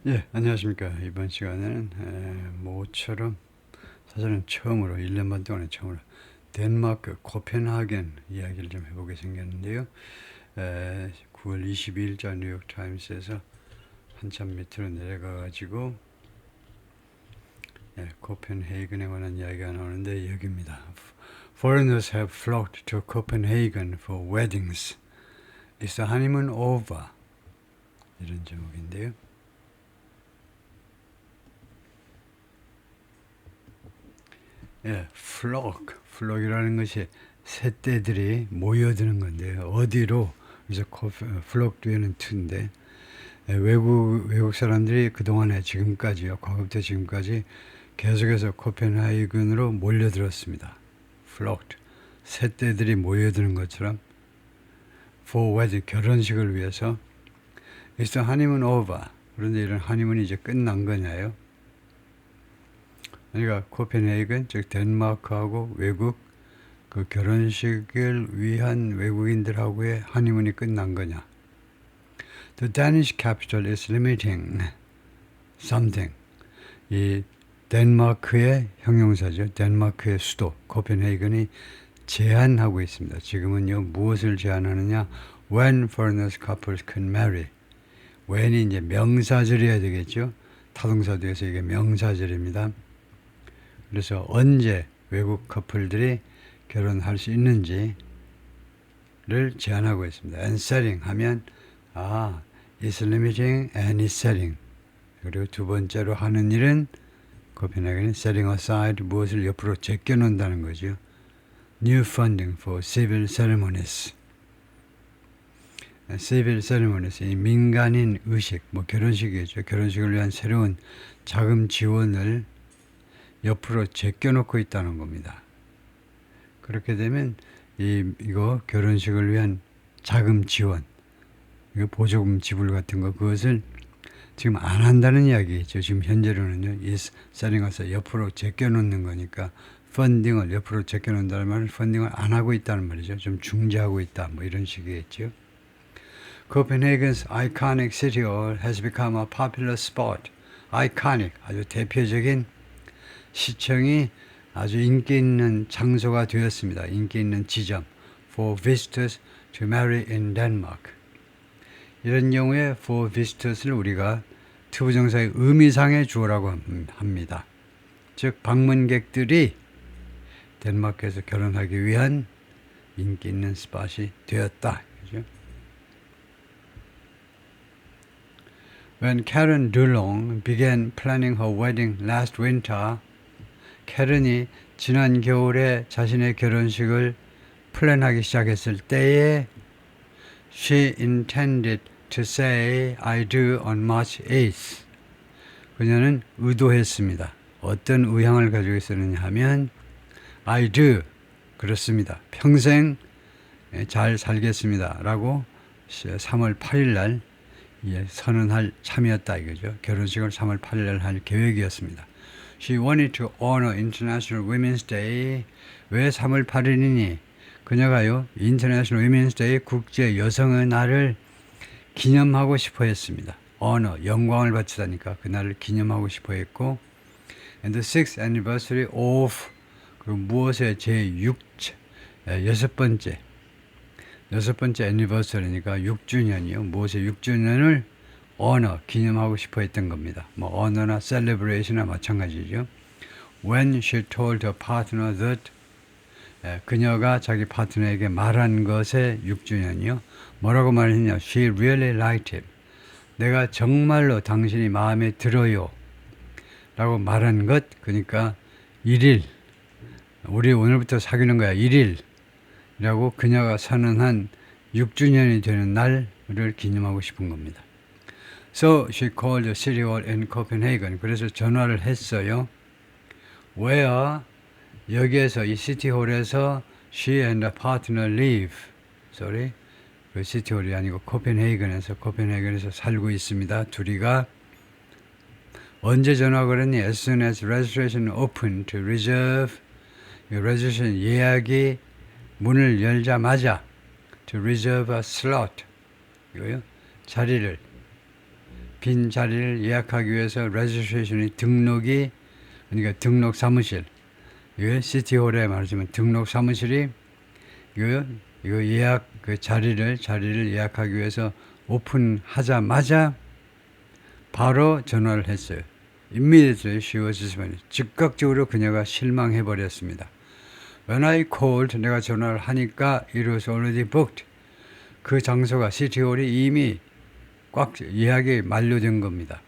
예, 안녕하십니까. 이번 시간에는 모처럼 사실은 처음으로 1년 반 동안에 처음으로 덴마크 코펜하겐 이야기를 좀 해보게 생겼는데요. 9월 22일자 뉴욕타임스에서 한참 밑으로 내려가가지고 코펜헤이근에 관한 이야기가 나오는데 여기입니다. Foreigners have flocked to Copenhagen for weddings. Is the honeymoon over? 이런 제목인데요. flock이라는 것이 새떼들이 모여드는 건데요. 어디로? 그래서 flock 뒤에는 to인데 외국 사람들이 그동안에 지금까지요, 과거부터 지금까지 계속해서 코펜하이근으로 몰려들었습니다. flocked, 새떼들이 모여드는 것처럼 for wedding, 결혼식을 위해서. Is the honeymoon over? 그런데 이런 하니문이 이제 끝난 거냐요? 그러니까 코펜헤이근, 즉 덴마크하고 외국 그 결혼식을 위한 외국인들하고의 하니문이 끝난 거냐? The Danish capital is limiting something. 이 덴마크의 형용사죠. 덴마크의 수도 코펜헤이근이 제한하고 있습니다. 지금은요, 무엇을 제한하느냐? When foreigners couples can marry. when이 이제 명사절이어야 되겠죠. 타동사 뒤에서 이게 명사절입니다. 그래서 언제 외국 커플들이 결혼할 수 있는지를 제한하고 있습니다. and setting 하면 is limiting and is setting. 그리고 두 번째로 하는 일은 코펜하겐은 setting aside, 무엇을 옆으로 제껴놓는다는 거죠. New funding for civil ceremonies. civil ceremonies, 이 민간인 의식, 결혼식이겠죠. 결혼식을 위한 새로운 자금 지원을 옆으로 제껴놓고 있다는 겁니다. 그렇게 되면 이거 결혼식을 위한 자금 지원, 이거 보조금 지불 같은 거, 그것을 지금 안 한다는 이야기겠죠. 지금 현재로는요, is setting aside, 옆으로 제껴놓는 거니까 펀딩을 옆으로 제껴놓는다는 말은 펀딩을 안 하고 있다는 말이죠. 좀 중지하고 있다, 이런 식이겠죠. Copenhagen's iconic city hall has become a popular spot. iconic, 아주 대표적인 시청이 아주 인기 있는 장소가 되었습니다. 인기 있는 지점. For visitors to marry in Denmark. 이런 경우에 for visitors를 우리가 투부정사의 의미상의 주어라고 합니다. 즉 방문객들이 덴마크에서 결혼하기 위한 인기 있는 스팟이 되었다. 그죠? When Karen Dulong began planning her wedding last winter, 캐런이 지난 겨울에 자신의 결혼식을 플랜하기 시작했을 때에 she intended to say I do on March 8th. 그녀는 의도했습니다. 어떤 의향을 가지고 있었느냐 하면 I do, 그렇습니다. 평생 잘 살겠습니다. 라고 3월 8일 날 선언할 참이었다 이거죠. 결혼식을 3월 8일 날 할 계획이었습니다. She wanted to honor International Women's Day. 왜 3월 8일이니? 그녀가요, International Women's Day, 국제 여성의 날을 기념하고 싶어 했습니다. honor, 영광을 바치다니까 그날을 기념하고 싶어 했고, and the 6th anniversary of, 그리고 무엇의 여섯 번째 anniversary니까 6주년이요. 무엇의 6주년을 honor, 기념하고 싶어 했던 겁니다. honor나 celebration이나 마찬가지죠. When she told her partner that, 그녀가 자기 파트너에게 말한 것의 6주년이요. 뭐라고 말했냐? She really liked him. 내가 정말로 당신이 마음에 들어요. 라고 말한 것, 그러니까 1일, 우리 오늘부터 사귀는 거야, 1일. 라고 그녀가 선언한 6주년이 되는 날을 기념하고 싶은 겁니다. So she called the city hall in Copenhagen. 그래서 전화를 했어요. Where, 여기에서 이 시티홀에서 she and a partner live. 그 시티홀이 아니고 코펜헤이근에서 살고 있습니다. 둘이가 언제 전화 걸었니? As soon as registration opened to reserve. reservation 예약이 문을 열자마자 to reserve a slot. 이거요. 자리를 빈 자리를 예약하기 위해서 레지스트레이션이 등록이 그러니까 등록 사무실 이거 시티홀에 말하자면 등록 사무실이 이거 예약 그 자리를 예약하기 위해서 오픈하자마자 바로 전화를 했어요. Immediately she was disappointed. 즉각적으로 그녀가 실망해 버렸습니다. When I called, 내가 전화를 하니까 it was already booked. 그 장소가 시티홀이 이미 꽉 예약이 만료된 겁니다.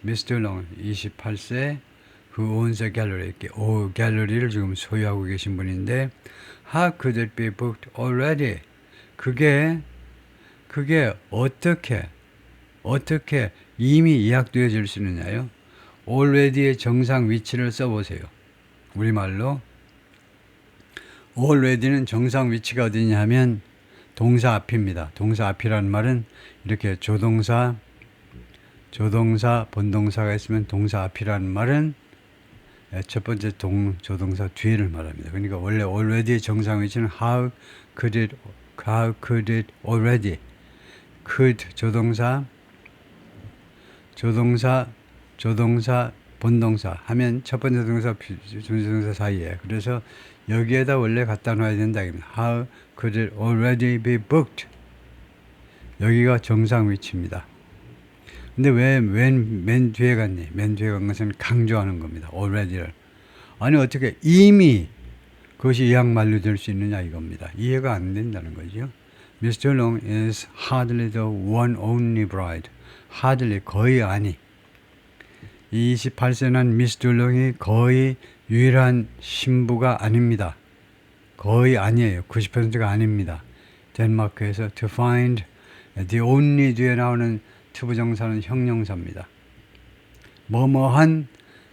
Mr. Long, 28세, who owns a gallery, 갤러리를 지금 소유하고 계신 분인데, how could it be booked already? 그게 어떻게 이미 예약되어질 수 있느냐요? already의 정상 위치를 써보세요. 우리말로 already는 정상 위치가 어디냐 하면 동사 앞입니다. 동사 앞이라는 말은 이렇게 조동사, 본동사가 있으면 동사 앞이라는 말은 첫 번째 조동사 뒤를 말합니다. 그러니까 원래 already의 정상 위치는 how could it already? could 조동사, 본동사 하면 첫 번째 동사, 조동사 사이에. 그래서 여기에다 원래 갖다 놔야 된다. How could it already be booked? 여기가 정상 위치입니다. 근데 왜 맨 뒤에 갔니? 맨 뒤에 간 것은 강조하는 겁니다. already를. 아니 어떻게 이미 그것이 예약 만료될 수 있느냐 이겁니다. 이해가 안 된다는 거죠. Mr. Long is hardly the one only bride. hardly 거의 아니. 28세 난 Mr. Long이 거의 유일한 신부가 아닙니다. 거의 아니에요. 90%가 아닙니다. 덴마크에서 to find the only 뒤에 나오는 투부정사는 형용사입니다. 뭐뭐한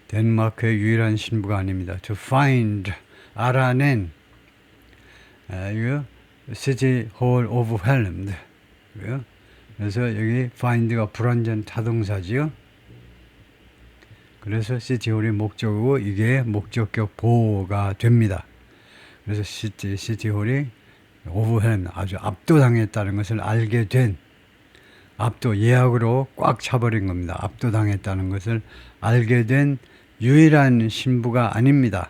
덴마크의 유일한 신부가 아닙니다. to find 알아낸 이거 city hall overwhelmed. 그래서 여기 find가 불완전 타동사지요. 그래서 시티홀이 목적이고 이게 목적격 보호가 됩니다. 그래서 시티홀이 오버헬 아주 압도당했다는 것을 알게 된 예약으로 꽉 차버린 겁니다. 압도당했다는 것을 알게 된 유일한 신부가 아닙니다.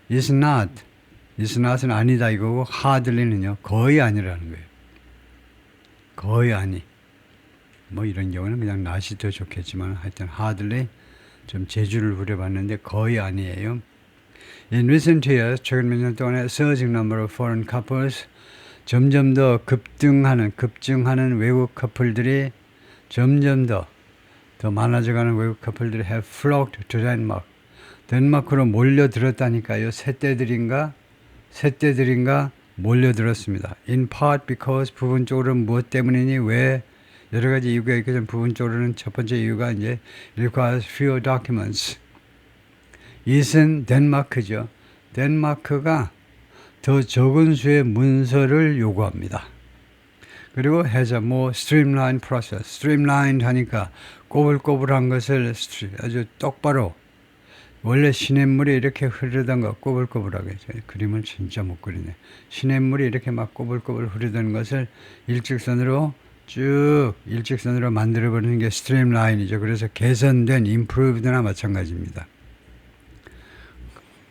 is not은 아니다 이거고 hardly는요 거의 아니라는 거예요. 거의 아니. 뭐 이런 경우는 그냥 not이 더 좋겠지만 하여튼 hardly 좀 재주를 부려봤는데 거의 아니에요. In recent years, 최근 몇 년 동안에 surging number of foreign couples 점점 더 급증하는 외국 커플들이 점점 더 많아져가는 외국 커플들이 have flocked to Denmark. 덴마크로 몰려들었다니까요. 새떼들인가 몰려들었습니다. In part because 부분적으로 무엇 때문이니 왜 여러 가지 이유가 있겠지만 부분적으로는 첫 번째 이유가 이제 requires fewer documents. 이것은 덴마크죠. 덴마크가 더 적은 수의 문서를 요구합니다. 그리고 has a more streamlined process. streamlined 하니까 꼬불꼬불한 것을 아주 똑바로 원래 시냇물이 이렇게 흐르던 거 꼬불꼬불하게 그림을 진짜 못 그리네. 시냇물이 이렇게 막 꼬불꼬불 흐르던 것을 일직선으로 만들어버리는 게 스트림라인이죠. 그래서 개선된 improved나 마찬가지입니다.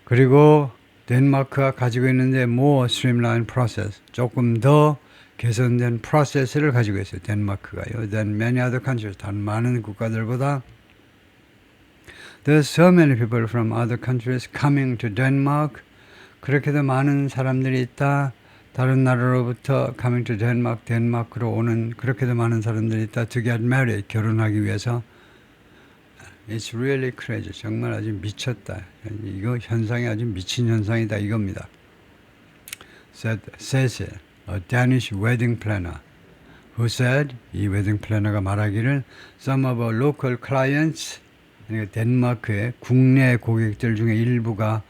그리고 덴마크가 가지고 있는데 more streamlined process, 조금 더 개선된 프로세스를 가지고 있어요. 덴마크가요. than many other countries, 다른 많은 국가들보다 There's so many people from other countries coming to Denmark. 그렇게도 많은 사람들이 있다. 다른 나라로부터 coming to Denmark, 덴마크로 오는 그렇게도 많은 사람들이 있다. To get married, 결혼하기 위해서. It's really crazy. 정말 아주 미쳤다. 이거 현상이 아주 미친 현상이다 이겁니다. Said Cecil, a Danish wedding planner, who said, 이 웨딩 플래너가 말하기를 some of our local clients, 그러니까 덴마크의 국내 고객들 중에 일부가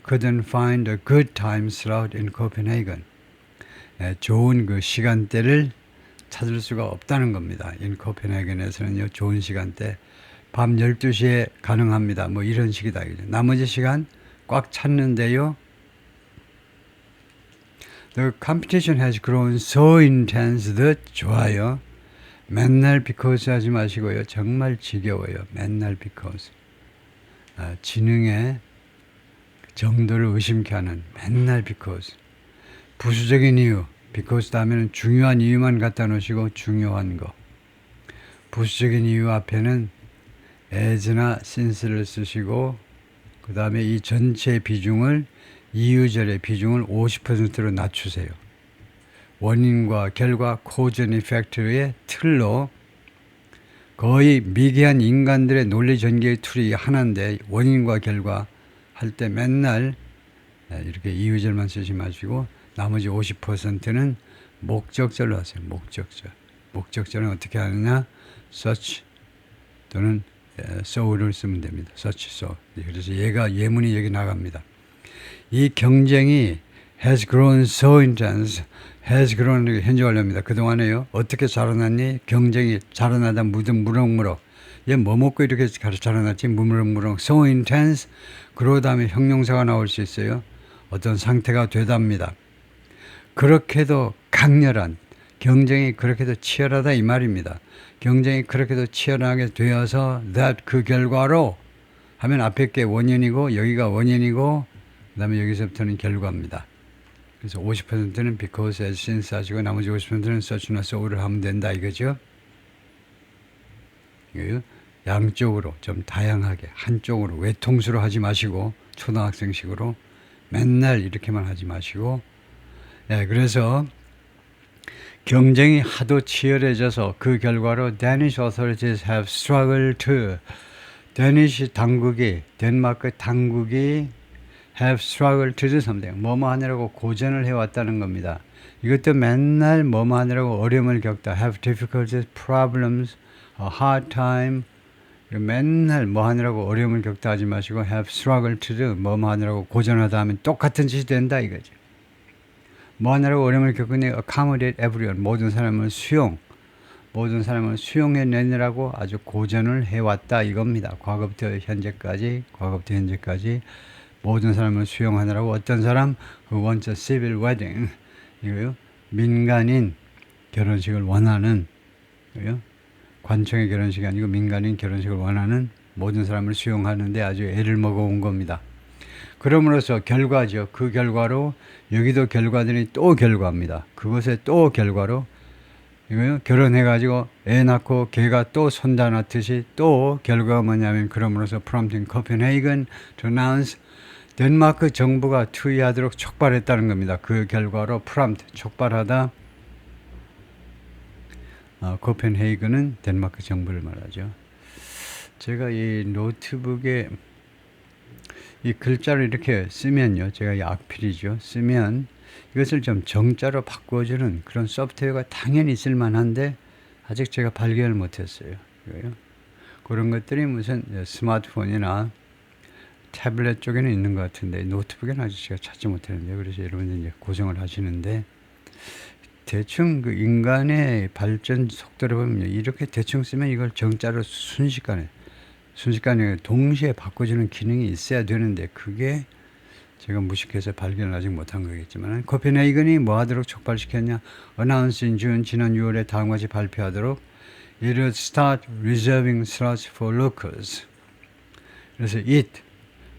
couldn't find a good time slot in Copenhagen. 좋은 그 시간대를 찾을 수가 없다는 겁니다. in 코펜하겐에서는요, 좋은 시간대 밤 12시에 가능합니다. 뭐 이런 식이다. 나머지 시간 꽉 찼는데요. The competition has grown so intense that 좋아요. 맨날 because 하지 마시고요. 정말 지겨워요. 맨날 because. 지능의 정도를 의심케 하는 맨날 because. 부수적인 이유. because 다음에는 중요한 이유만 갖다 놓으시고 중요한 거. 부수적인 이유 앞에는 as나 since를 쓰시고 그 다음에 이 전체 비중을 이유절의 비중을 50%로 낮추세요. 원인과 결과 cause and effect의 틀로 거의 미개한 인간들의 논리 전개의 툴이 하나인데 원인과 결과 할 때 맨날 이렇게 이유절만 쓰지 마시고 나머지 50%는 목적절로 하세요. 목적절. 목적절은 어떻게 하느냐? such 또는 so를 쓰면 됩니다. such, so. 그래서 얘가 예문이 여기 나갑니다. 이 경쟁이 has grown so intense, has grown 현재 완료입니다. 그동안에요. 어떻게 자라났니? 경쟁이 자라나다 무럭무럭. 얘 뭐 먹고 이렇게 자라났지? 무럭무럭. so intense. 그러고 다음에 형용사가 나올 수 있어요. 어떤 상태가 되답니다. 그렇게도 강렬한 경쟁이 그렇게도 치열하다 이 말입니다. 경쟁이 그렇게도 치열하게 되어서 that 그 결과로 하면 앞에 게 원인이고 여기가 원인이고 그 다음에 여기서부터는 결과입니다. 그래서 50%는 because, as, since 하시고 나머지 50%는 such나 so를 하면 된다 이거죠. 양쪽으로 좀 다양하게 한쪽으로 외통수로 하지 마시고 초등학생식으로 맨날 이렇게만 하지 마시고 그래서 경쟁이 하도 치열해져서 그 결과로 Danish authorities have struggled to 데니시 당국이 덴마크 당국이 have struggled to do something 뭐뭐 하느라고 고전을 해왔다는 겁니다. 이것도 맨날 뭐뭐 하느라고 어려움을 겪다 have difficulties, problems, a hard time 맨날 뭐 하느라고 어려움을 겪다 하지 마시고 have struggled to do 뭐뭐 하느라고 고전하다 하면 똑같은 짓이 된다 이거죠. 뭐 하느라고 어려움을 겪으니 accommodate everyone 모든 사람을 수용해내느라고 아주 고전을 해왔다 이겁니다. 과거부터 현재까지 모든 사람을 수용하느라고 어떤 사람 who wants a civil wedding 이거요. 민간인 결혼식을 원하는 이거요. 관청의 결혼식이 아니고 민간인 결혼식을 원하는 모든 사람을 수용하는데 아주 애를 먹어온 겁니다. 그럼으로써 결과죠. 그 결과로 여기도 결과들이 또 결과입니다. 그것의 또 결과로 이거요. 결혼해가지고 애 낳고 걔가 또 손자 낳듯이 또 결과가 뭐냐면 그럼으로써 prompting Copenhagen to announce 덴마크 정부가 투의하도록 촉발했다는 겁니다. 그 결과로 prompt 촉발하다 코펜헤이건은 덴마크 정부를 말하죠. 제가 이 노트북에 이 글자를 이렇게 쓰면요. 제가 이 악필이죠. 쓰면 이것을 좀 정자로 바꿔주는 그런 소프트웨어가 당연히 있을 만한데 아직 제가 발견을 못했어요. 그런 것들이 무슨 스마트폰이나 태블릿 쪽에는 있는 것 같은데 노트북에는 아직 제가 찾지 못했는데 그래서 여러분들 이제 고정을 하시는데 대충 그 인간의 발전 속도를 보면 이렇게 대충 쓰면 이걸 정자로 순식간에 동시에 바꿔주는 기능이 있어야 되는데 그게 제가 무식해서 발견을 아직 못한 거겠지만 코펜헤이건이 뭐 하도록 촉발시켰냐 announce in June 지난 6월에 다음과 같이 발표하도록 it will start reserving slots for locals 그래서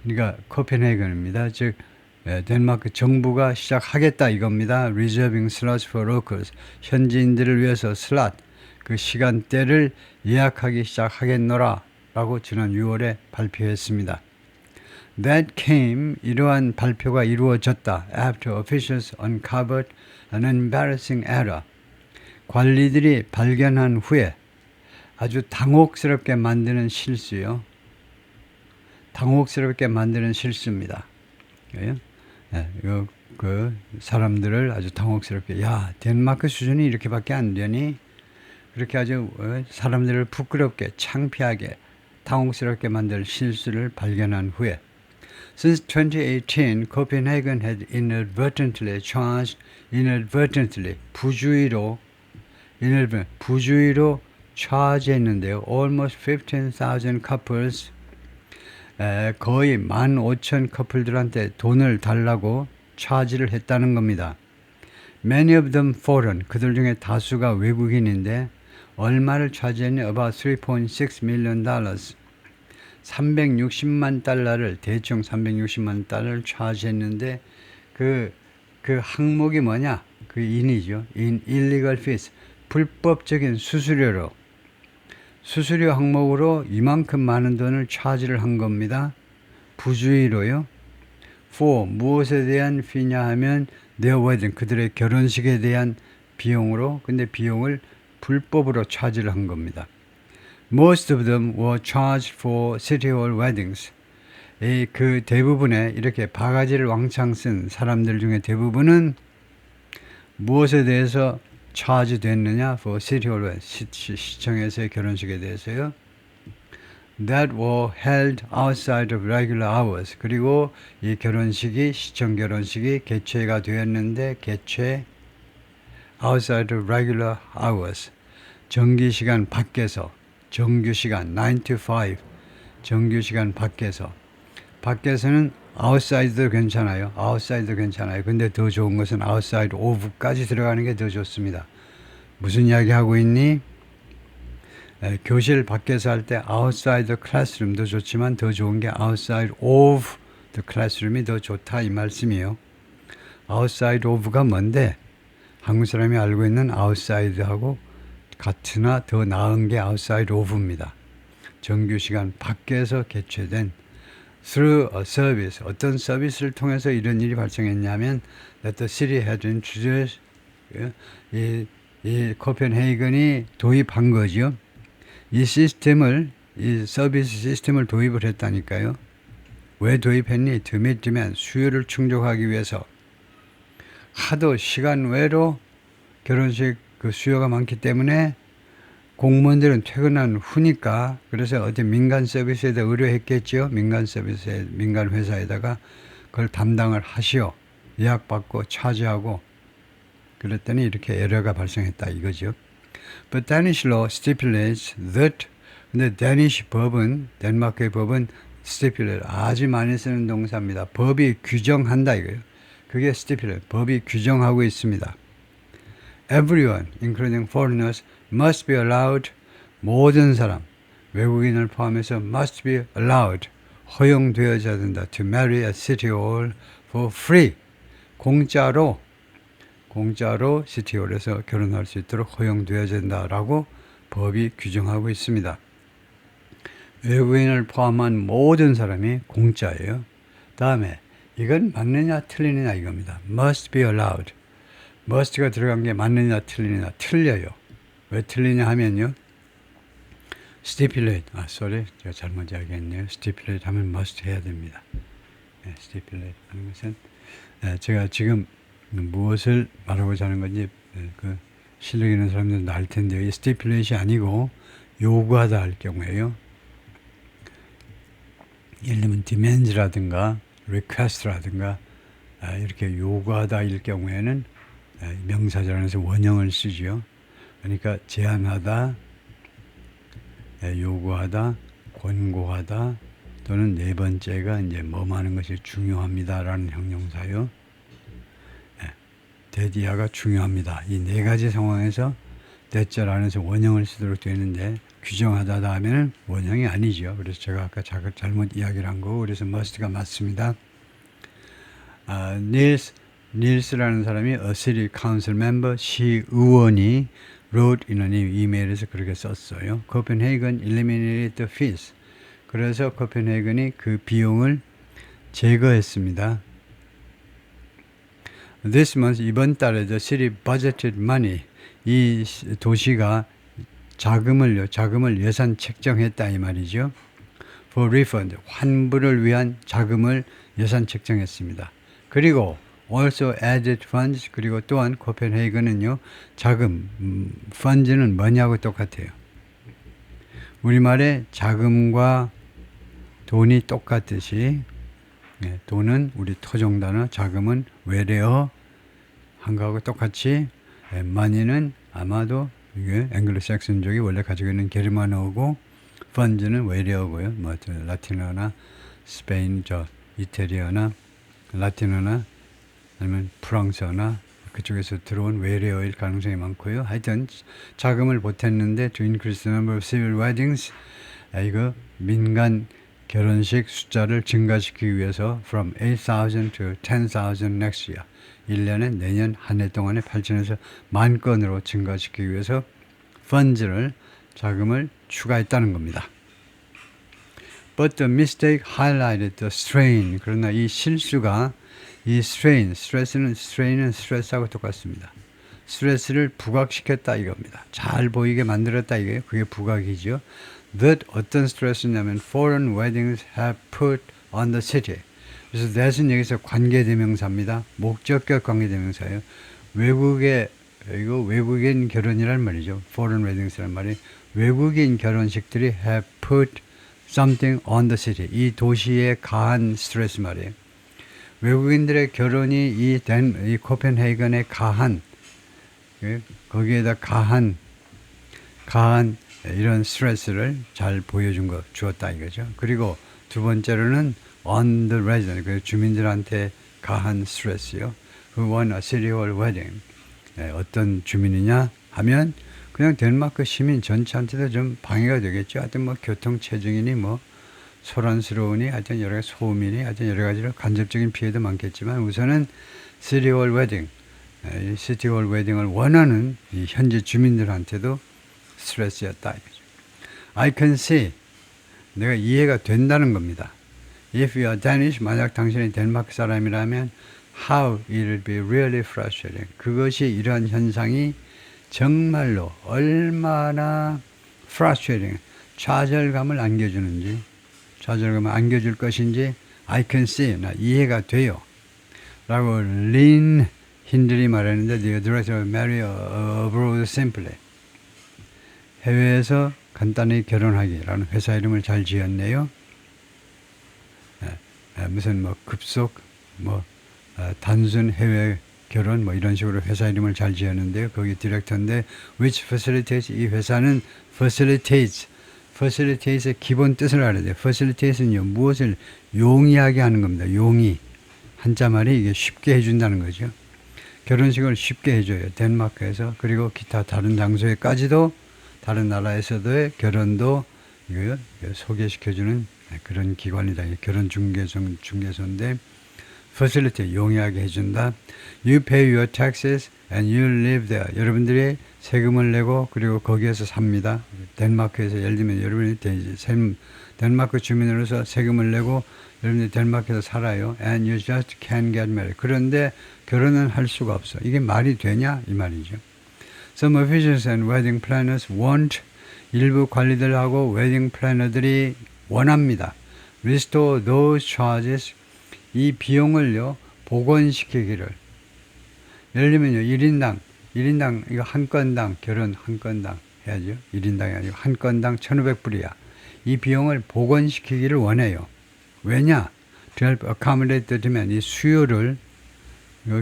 그러니까 코펜헤이건입니다. 즉 덴마크 정부가 시작하겠다 이겁니다. reserving slots for locals 현지인들을 위해서 슬롯 그 시간대를 예약하기 시작하겠노라 라고 지난 6월에 발표했습니다. That came 이러한 발표가 이루어졌다. After officials uncovered an embarrassing error 관리들이 발견한 후에 아주 당혹스럽게 만드는 실수요. 당혹스럽게 만드는 실수입니다. 그 사람들을 아주 당혹스럽게 야 덴마크 수준이 이렇게밖에 안 되니 그렇게 아주 사람들을 부끄럽게 창피하게 당혹스럽게 만들 실수를 발견한 후에 Since 2018, Copenhagen had inadvertently charged 부주의로 charge했는데요. Almost 15,000 couples 거의 15,000 커플들한테 돈을 달라고 차지를 했다는 겁니다. Many of them foreign, 그들 중에 다수가 외국인인데 얼마를 차지했냐? About 3.6 million dollars. 360만 달러를 대충 360만 달러를 차지했는데 그 항목이 뭐냐? 그 in이죠. in illegal fees. 불법적인 수수료 항목으로 이만큼 많은 돈을 차지를 한 겁니다. 부주의로요. for 무엇에 대한 fee냐 하면 their wedding 그들의 결혼식에 대한 비용으로 근데 비용을 불법으로 차지를 한 겁니다. Most of them were charged for city hall weddings. 그 대부분의 이렇게 바가지를 왕창 쓴 사람들 중에 대부분은 무엇에 대해서 charge 됐느냐? for city hall weddings. 시청에서의 결혼식에 대해서요. That were held outside of regular hours. 그리고 이 결혼식이 시청 결혼식이 개최가 되었는데 개최 outside of regular hours. 정기 시간 밖에서 정규 시간 9 to 5 정규 시간 밖에서는 outside도 괜찮아요. outside도 괜찮아요. 근데 더 좋은 것은 outside of까지 들어가는 게 더 좋습니다. 무슨 이야기 하고 있니? 교실 밖에서 할 때 outside the classroom도 좋지만 더 좋은 게 outside of the classroom이 더 좋다 이 말씀이에요. outside of가 뭔데? 한국 사람이 알고 있는 outside하고 같으나 더 나은 게 outside of입니다. 정규 시간 밖에서 개최된 through a service 어떤 서비스를 통해서 이런 일이 발생했냐면 that the city had introduced 이 코펜헤이건이 도입한 거죠. 이 서비스 시스템을 도입을 했다니까요. 왜 도입했니? To meet demand 수요를 충족하기 위해서 하도 시간 외로 결혼식 그 수요가 많기 때문에 공무원들은 퇴근한 후니까 그래서 어디 민간 서비스에다 의뢰했겠죠. 민간 회사에다가 그걸 담당을 하시오. 예약받고 차지하고 그랬더니 이렇게 에러가 발생했다 이거죠. But Danish law stipulates that 근데 덴마크의 법은 stipulate 아주 많이 쓰는 동사입니다. 법이 규정한다 이거예요. 그게 stipulate 법이 규정하고 있습니다. Everyone, including foreigners, must be allowed. 모든 사람, 외국인을 포함해서 must be allowed. 허용되어져야 된다. To marry at city hall for free. 공짜로 시티홀에서 결혼할 수 있도록 허용되어야 된다라고 법이 규정하고 있습니다. 외국인을 포함한 모든 사람이 공짜예요. 다음에 이건 맞느냐 틀리느냐 이겁니다. Must be allowed. must가 들어간 게 맞느냐 틀리느냐 틀려요. 왜 틀리냐 하면요. stipulate 제가 잘못 이야기했네요. stipulate 하면 must 해야 됩니다. stipulate 하는 것은 제가 지금 무엇을 말하고자 하는 건지 그 실력 있는 사람들도 알 텐데요. 이 stipulate이 아니고 요구하다 할 경우에요. 예를 들면 demands라든가 request라든가 이렇게 요구하다 일 경우에는 명사절에서 원형을 쓰죠. 그러니까 제안하다, 요구하다, 권고하다 또는 네 번째가 이제 뭐하는 것이 중요합니다라는 형용사요. 대디아가 중요합니다. 이 네 가지 상황에서 대절 안에서 원형을 쓰도록 되어 있는데 규정하다 다음에는 원형이 아니죠. 그래서 제가 아까 잘못 이야기를 한 거고 그래서 must가 맞습니다. 닐스라는 사람이 a city council member 시의원이 wrote in an 이메일에서 그렇게 썼어요. Copenhagen eliminated the fees. 그래서 코펜헤이건이 그 비용을 제거했습니다. This month 이번 달에 the city budgeted money 이 도시가 자금을 예산 책정했다 이 말이죠. For refund 환불을 위한 자금을 예산 책정했습니다. 그리고 also added funds 그리고 또한 코펜헤이건은요 자금 funds는 뭐냐고 똑같아요. 우리말에 자금과 돈이 똑같듯이 돈은 우리 토종 단어 자금은 외래어 한 거하고 똑같이 money는 아마도 이게 앵글로색슨족이 원래 가지고 있는 게르만어고 funds는 외래어고요. 뭐 라틴어나 스페인 이태리어나 라틴어나 아니면 프랑스어나 그쪽에서 들어온 외래어일 가능성이 많고요. 하여튼 자금을 보탰는데 to increase the number of civil weddings, 이거 민간 결혼식 숫자를 증가시키기 위해서 from 8,000 to 10,000 next year. 1년에 내년 한 해 동안에 8,000에서 10,000건으로 증가시키기 위해서 funds를 자금을 추가했다는 겁니다. But the mistake highlighted the strain. 그러나 이 실수가 이 strain은 스트레스하고 똑같습니다. 스트레스를 부각시켰다 이겁니다. 잘 보이게 만들었다 이거예요. 그게 부각이죠. That 어떤 스트레스냐면 foreign weddings have put on the city. 그래서 that은 여기서 관계대명사입니다. 목적격 관계대명사예요. 외국인 결혼이란 말이죠. foreign weddings란 말이 외국인 결혼식들이 have put something on the city. 이 도시에 가한 스트레스 말이에요. 외국인들의 결혼이 이 코펜헤이건에 가한, 거기에다 가한 이런 스트레스를 잘 주었다 이거죠. 그리고 두 번째로는 on the resident, 그 주민들한테 가한 스트레스요. Who won a city hall wedding. 어떤 주민이냐 하면 그냥 덴마크 시민 전체한테도 좀 방해가 되겠죠. 하여튼 뭐 교통체증이니 뭐 소란스러우니 하여튼 여러 가지 소음이니 하여튼 여러 가지로 간접적인 피해도 많겠지만 우선은 시티홀 웨딩, 이 시티홀 웨딩을 원하는 이 현지 주민들한테도 스트레스였다. I can see, 내가 이해가 된다는 겁니다. If you are Danish, 만약 당신이 덴마크 사람이라면 how it will be really frustrating. 그것이 이러한 현상이 정말로 얼마나 frustrating, 좌절감을 안겨줄 것인지 I can see, 나 이해가 돼요. 라고 린 힌들이 말했는데 The director of marry abroad simply. 해외에서 간단히 결혼하기라는 회사 이름을 잘 지었네요. 무슨 뭐 급속, 단순 해외 결혼 이런 식으로 회사 이름을 잘 지었는데요. 거기 디렉터인데 which facilitates, 이 회사는 facilitate의 기본 뜻을 알아야 돼요. facilitate는요, 무엇을 용이하게 하는 겁니다. 용이. 한자말이 이게 쉽게 해준다는 거죠. 결혼식을 쉽게 해줘요. 덴마크에서. 그리고 기타 다른 장소에까지도, 다른 나라에서도의 결혼도 이거 소개시켜주는 그런 기관이다. 결혼 중개소인데, facilitate, 용이하게 해준다. You pay your taxes and you live there. 여러분들이 세금을 내고 그리고 거기에서 삽니다. 덴마크에서 예를 들면 여러분이 덴마크 주민으로서 세금을 내고 여러분들이 덴마크에서 살아요. And you just can't get married. 그런데 결혼은 할 수가 없어. 이게 말이 되냐? 이 말이죠. Some officials and wedding planners want, 일부 관리들하고 웨딩 플래너들이 원합니다. Restore those charges, 이 비용을요, 복원시키기를. 예를 들면요, 1인당, 이거 한 건당, 결혼 한 건당 해야죠. 1인당이 아니고 한 건당 1,500불이야. 이 비용을 복원시키기를 원해요. 왜냐? To help accommodate 되면 이 수요를,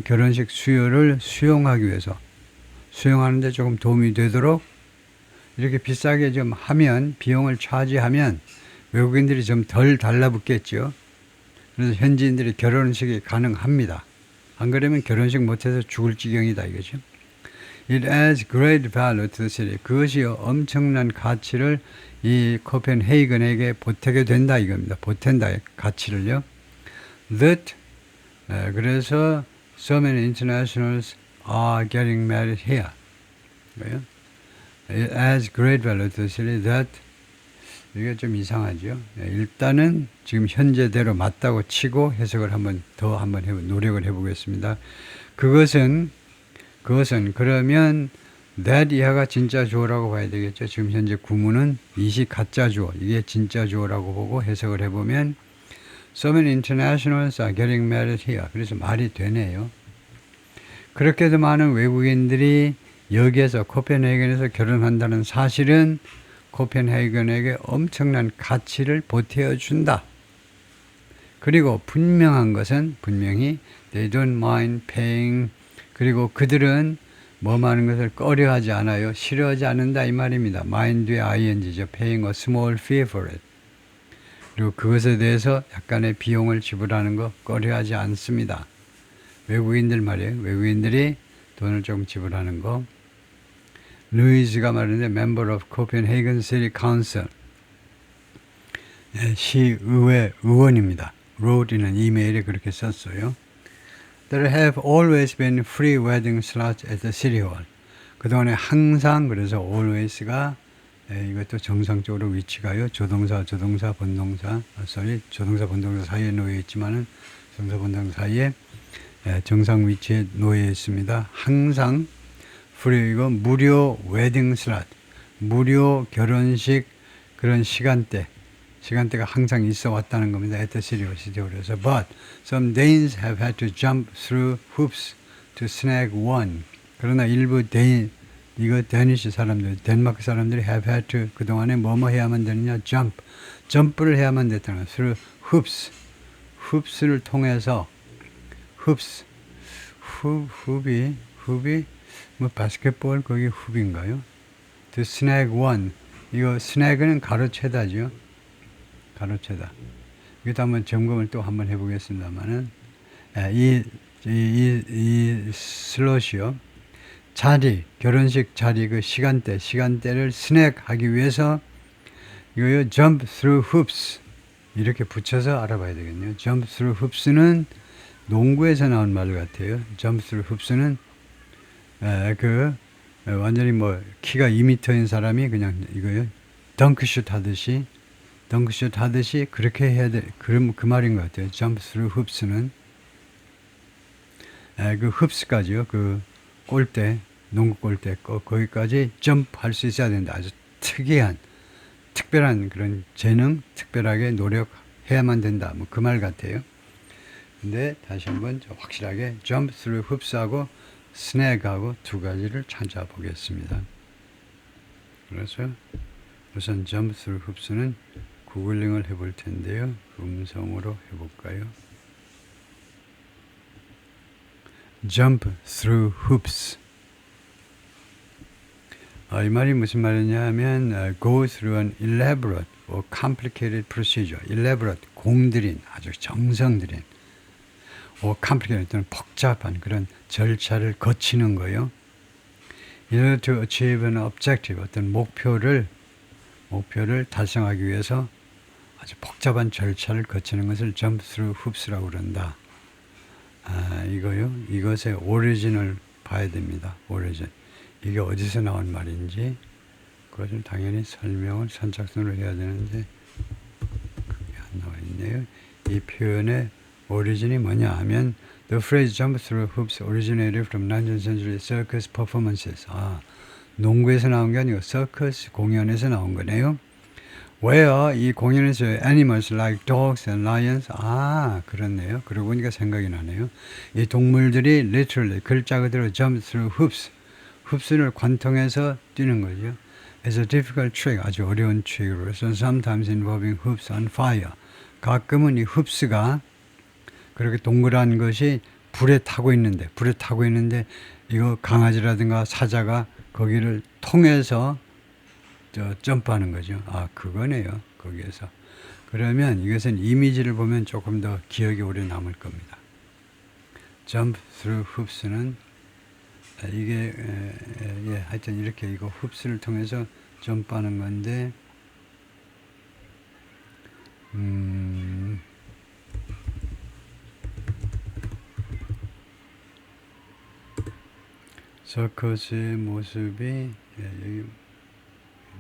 결혼식 수요를 수용하기 위해서, 수용하는데 조금 도움이 되도록 이렇게 비싸게 좀 하면, 비용을 차지하면 외국인들이 좀 덜 달라붙겠죠. 그래서 현지인들이 결혼식이 가능합니다. 안 그러면 결혼식 못해서 죽을 지경이다 이거죠. It adds great value to the city. 그것이 엄청난 가치를 이 코펜헤이건에게 보태게 된다 이겁니다. 보탠다 가치를요. That, 그래서 so many internationals are getting married here. It adds great value to the city. That, 이게 좀 이상하죠. 일단은 지금 현재대로 맞다고 치고 해석을 노력을 해보겠습니다. 그것은 그러면 that 이하가 진짜 주어라고 봐야 되겠죠. 지금 현재 구문은 이시 가짜 주어, 이게 진짜 주어라고 보고 해석을 해보면 so many internationals are getting married here. 그래서 말이 되네요. 그렇게도 많은 외국인들이 여기에서 코펜헤이건에서 결혼한다는 사실은 코펜헤이건에게 엄청난 가치를 보태어준다. 그리고 분명한 것은 분명히 they don't mind paying, 그리고 그들은 뭐하는 것을 꺼려하지 않아요. 싫어하지 않는다 이 말입니다. mind의 ing죠. paying a small fee for it. 그리고 그것에 대해서 약간의 비용을 지불하는 거 꺼려하지 않습니다. 외국인들 말이에요. 외국인들이 돈을 조금 지불하는 거. 루이즈가 말하는데 member of Copenhagen City Council. 시의회 의원입니다. wrote이는 이메일에 그렇게 썼어요. There have always been free wedding slots at the city hall. 그동안에 항상 그래서 always가 이것도 정상적으로 위치가요. 조동사, 본동사, 조동사, 본동사 사이에 놓여 있지만은 조동사, 본동사 사이에 정상 위치에 놓여 있습니다. 항상 free, 무료 웨딩 슬롯, 무료 결혼식 그런 시간대가 항상 있어 왔다는 겁니다. at the city hall. 그래서 but some Danes have had to jump through hoops to snag one. 그러나 일부 데니시 사람들, 덴마크 사람들이 have had to 그동안에 뭐뭐 해야만 되느냐? 점프를 해야만 됐다는 거예요. through hoops를 통해서 훅이 뭐 바스켓볼 거기 훅인가요? to snag one. 이거 snag는 가로채다죠. 가로채다. 이것도 한번 점검을 또 한번 해보겠습니다만은 이 슬롯이요. 결혼식 자리 그 시간대를 스낵하기 위해서 이거요 jump through hoops 이렇게 붙여서 알아봐야 되겠네요. jump through hoops는 농구에서 나온 말 같아요. jump through hoops는 완전히 뭐 키가 2m인 사람이 그냥 이거요 덩크슛 하듯이 그렇게 해야 돼. 그럼 그 말인 것 같아요. jump through hoops는 그 흡스까지요. 그 골대, 농구 골대 거기까지 점프할 수 있어야 된다. 아주 특별한 그런 재능, 특별하게 노력해야만 된다. 뭐 그 말 같아요. 근데 다시 한번 확실하게 jump through hoops하고 snag하고 두 가지를 찾아보겠습니다. 그래서 우선 jump through hoops는 구글링을 해볼 텐데요. 음성으로 해볼까요? jump through hoops. 이 말이 무슨 말이냐 하면 go through an elaborate or complicated procedure. elaborate, 공들인, 아주 정성들인 or complicated, 또는 복잡한 그런 절차를 거치는 거요. In order to achieve an objective, 어떤 목표를 달성하기 위해서 아주 복잡한 절차를 거치는 것을 jump through hoops라고 그런다. 이것의 오리진을 봐야 됩니다. 오리진. 이게 어디서 나온 말인지 그것을 당연히 선착순으로 해야 되는데 그게 안 나와 있네요. 이 표현의 오리진이 뭐냐 하면 The phrase jump through hoops originated from 19th century circus performances. 농구에서 나온 게 아니고 서커스 공연에서 나온 거네요. Where 이 공연에서 animals like dogs and lions. 그렇네요. 그러고 보니까 생각이 나네요. 이 동물들이 literally 글자 그대로 jump through hoops. 흡스를 관통해서 뛰는 거죠. It's a difficult trick. 아주 어려운 트릭으로서 sometimes involving hoops on fire. 가끔은 이 흡스가 그렇게 동그란 것이 불에 타고 있는데 이거 강아지라든가 사자가 거기를 통해서 점프하는 거죠. 그거네요. 거기에서. 그러면 이것은 이미지를 보면 조금 더 기억이 오래 남을 겁니다. jump through hoops는 이게 하여튼 이렇게 이거 흡스를 통해서 점프하는 건데 서커스의 모습이 여기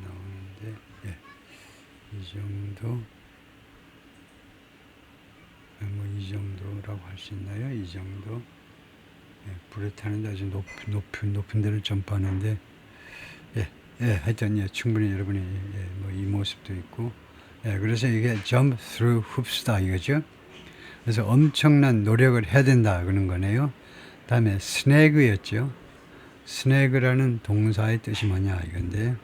나오는데 이 정도 이 정도라고 할 수 있나요? 이 정도 불에 타는데 아주 높은 데를 점프하는데 하여튼 충분히 여러분이 이 모습도 있고 그래서 이게 jump through hoops다 이거죠. 그래서 엄청난 노력을 해야 된다 그런 거네요. 다음에 snag였죠. snag라는 동사의 뜻이 뭐냐 이건데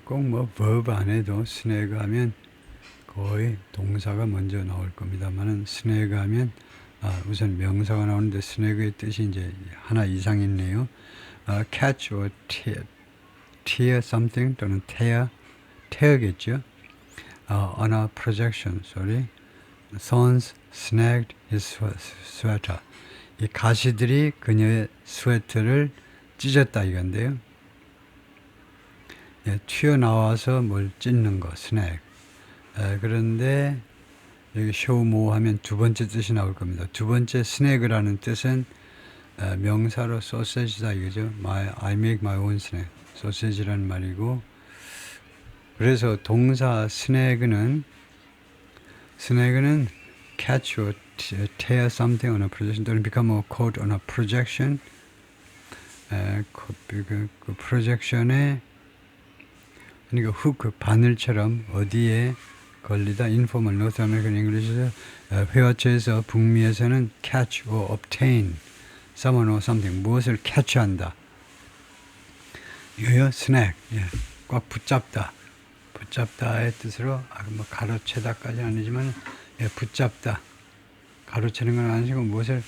꼭 뭐 verb 안 해도 snag 하면 거의 동사가 먼저 나올 겁니다만은 snag 하면 우선 명사가 나오는데 snag의 뜻이 이제 하나 이상 있네요. catch or tear something 또는 tear겠죠. on a projection, thorns snagged his sweater. 이 가시들이 그녀의 스웨터를 찢었다 이건데요. 예, 튀어나와서 뭘 찢는 거, snag. 그런데 여기 show more 하면 두 번째 뜻이 나올 겁니다. 두 번째 snag라는 뜻은 명사로 sausage다 이거죠. I make my own snag. sausage라는 말이고, 그래서 동사 snag는 catch or tear something on a projection 또는 become a coat on a projection. 그 프로젝션에 그러니까 훅 바늘처럼 어디에 걸리다. informal North American English에서 회화처에서 북미에서는 catch or obtain someone or something 무엇을 catch한다. 이거요 snag. 예, 꽉 붙잡다의 뜻으로 뭐 가로채다까지는 아니지만 예, 붙잡다. 가로채는 건 아니고 무엇을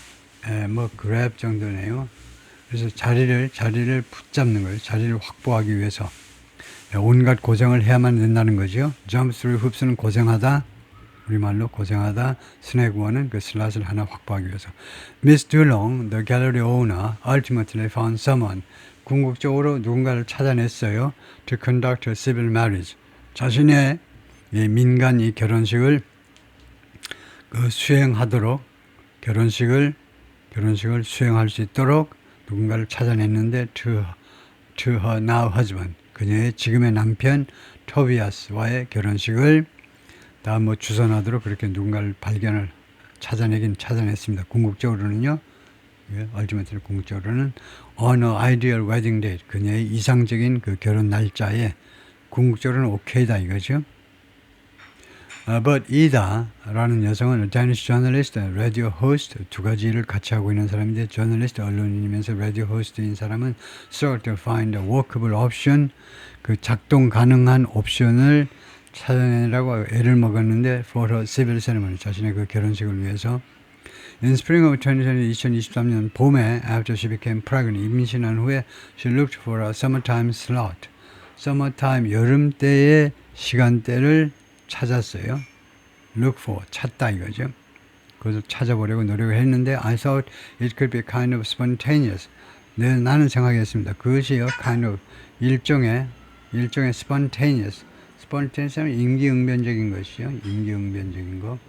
뭐 grab 정도네요. 그래서 자리를 붙잡는 거예요. 자리를 확보하기 위해서 온갖 고생을 해야만 된다는 거죠. jump through hoops는 고생하다, 우리말로 고생하다. snag one은 그 슬롯을 하나 확보하기 위해서. Miss Dulong, the gallery owner, ultimately found someone. 궁극적으로 누군가를 찾아냈어요. To conduct a civil marriage. 자신의 민간 이 결혼식을 수행하도록 결혼식을 수행할 수 있도록 누군가를 찾아냈는데 to her now husband. 그녀의 지금의 남편 토비아스와의 결혼식을 다 뭐 주선하도록 그렇게 누군가를 찾아냈습니다. 궁극적으로는요. ultimately 궁극적으로는 on a ideal wedding date. 그녀의 이상적인 그 결혼 날짜에 궁극적으로는 오케이다 이거죠. But 이다라는 여성은 a Danish journalist, radio host 두 가지 일을 같이 하고 있는 사람인데 journalist 언론인이면서 radio host인 사람은 sought to find a workable option 그 작동 가능한 옵션을 찾아내라고 애를 먹었는데 for her civil ceremony 자신의 그 결혼식을 위해서 In spring of 2023년 봄에 after she became pregnant 임신한 후에 she looked for a summertime slot summertime 여름 때의 시간대를 찾았어요. Look for 찾다 이거죠. 그것을 찾아보려고 노력을 했는데 I thought it could be kind of spontaneous. 나는 생각했습니다. 그것이요 kind of 일종의 spontaneous. spontaneous는 임기응변적인 것이요. 임기응변적인 거.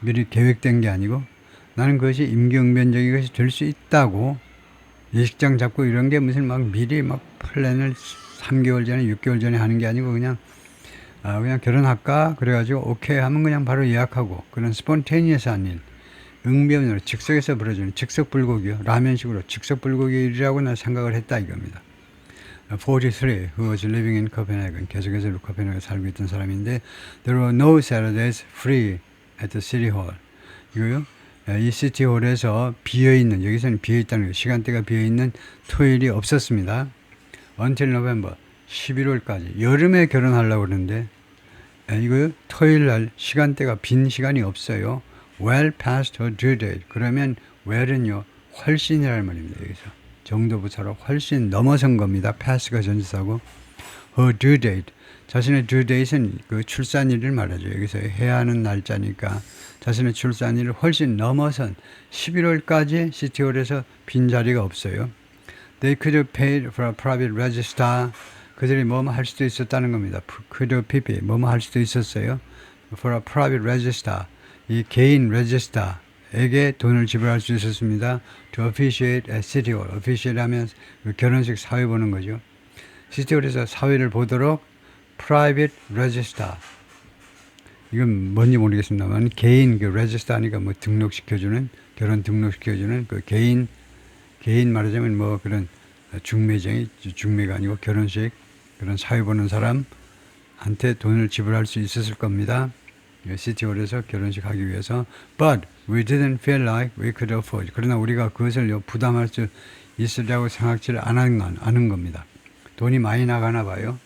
미리 계획된 게 아니고 나는 그것이 임기응변적인 것이 될 수 있다고 예식장 잡고 이런 게 무슨 막 미리 막 플랜을 3개월 전에 6개월 전에 하는 게 아니고 그냥 결혼할까? 그래가지고 오케이 하면 그냥 바로 예약하고 그런 스폰테니어스한 일 응변으로 즉석에서 벌어지는 즉석불고기요. 라면식으로 즉석불고기라고 나 생각을 했다 이겁니다. 43 who was living in Copenhagen 계속해서 코펜하겐에 살고 있던 사람인데 there were no Saturdays free at the city hall. 이거요. 이 시티홀에서 비어있는 여기서는 비어있다는 거예요. 시간대가 비어있는 토요일이 없었습니다. until November 11월까지 여름에 결혼하려고 그러는데 이거 토요일 날 시간대가 빈 시간이 없어요. well past her due date. 그러면 well은요 훨씬이라는 말입니다. 여기서 정도부사로 훨씬 넘어선 겁니다. past가 전치사고 her due date. 자신의 due date은 그 출산일을 말하죠. 여기서 해야 하는 날짜니까 자신의 출산일을 훨씬 넘어선 11월까지 시티홀에서 빈 자리가 없어요. They could have paid for a private registrar. 그들이 뭐뭐 할 수도 있었다는 겁니다. could have paid 뭐뭐 할 수도 있었어요. For a private registrar. 이 개인 registrar에게 돈을 지불할 수 있었습니다. To officiate at City Hall. officiate 하면 결혼식 사회 보는 거죠. 시티홀에서 사회를 보도록 private registrar. 이건 뭔지 모르겠습니다만 개인 그 registrar니까 뭐 등록시켜주는 결혼 등록시켜주는 그 개인 말하자면 뭐 그런 중매가 아니고 결혼식 그런 사회 보는 사람한테 돈을 지불할 수 있었을 겁니다. 시티홀에서 결혼식 하기 위해서. But we didn't feel like we could afford. 그러나 우리가 그것을 부담할 수 있으리라고 생각지를 않은 겁니다. 돈이 많이 나가나 봐요.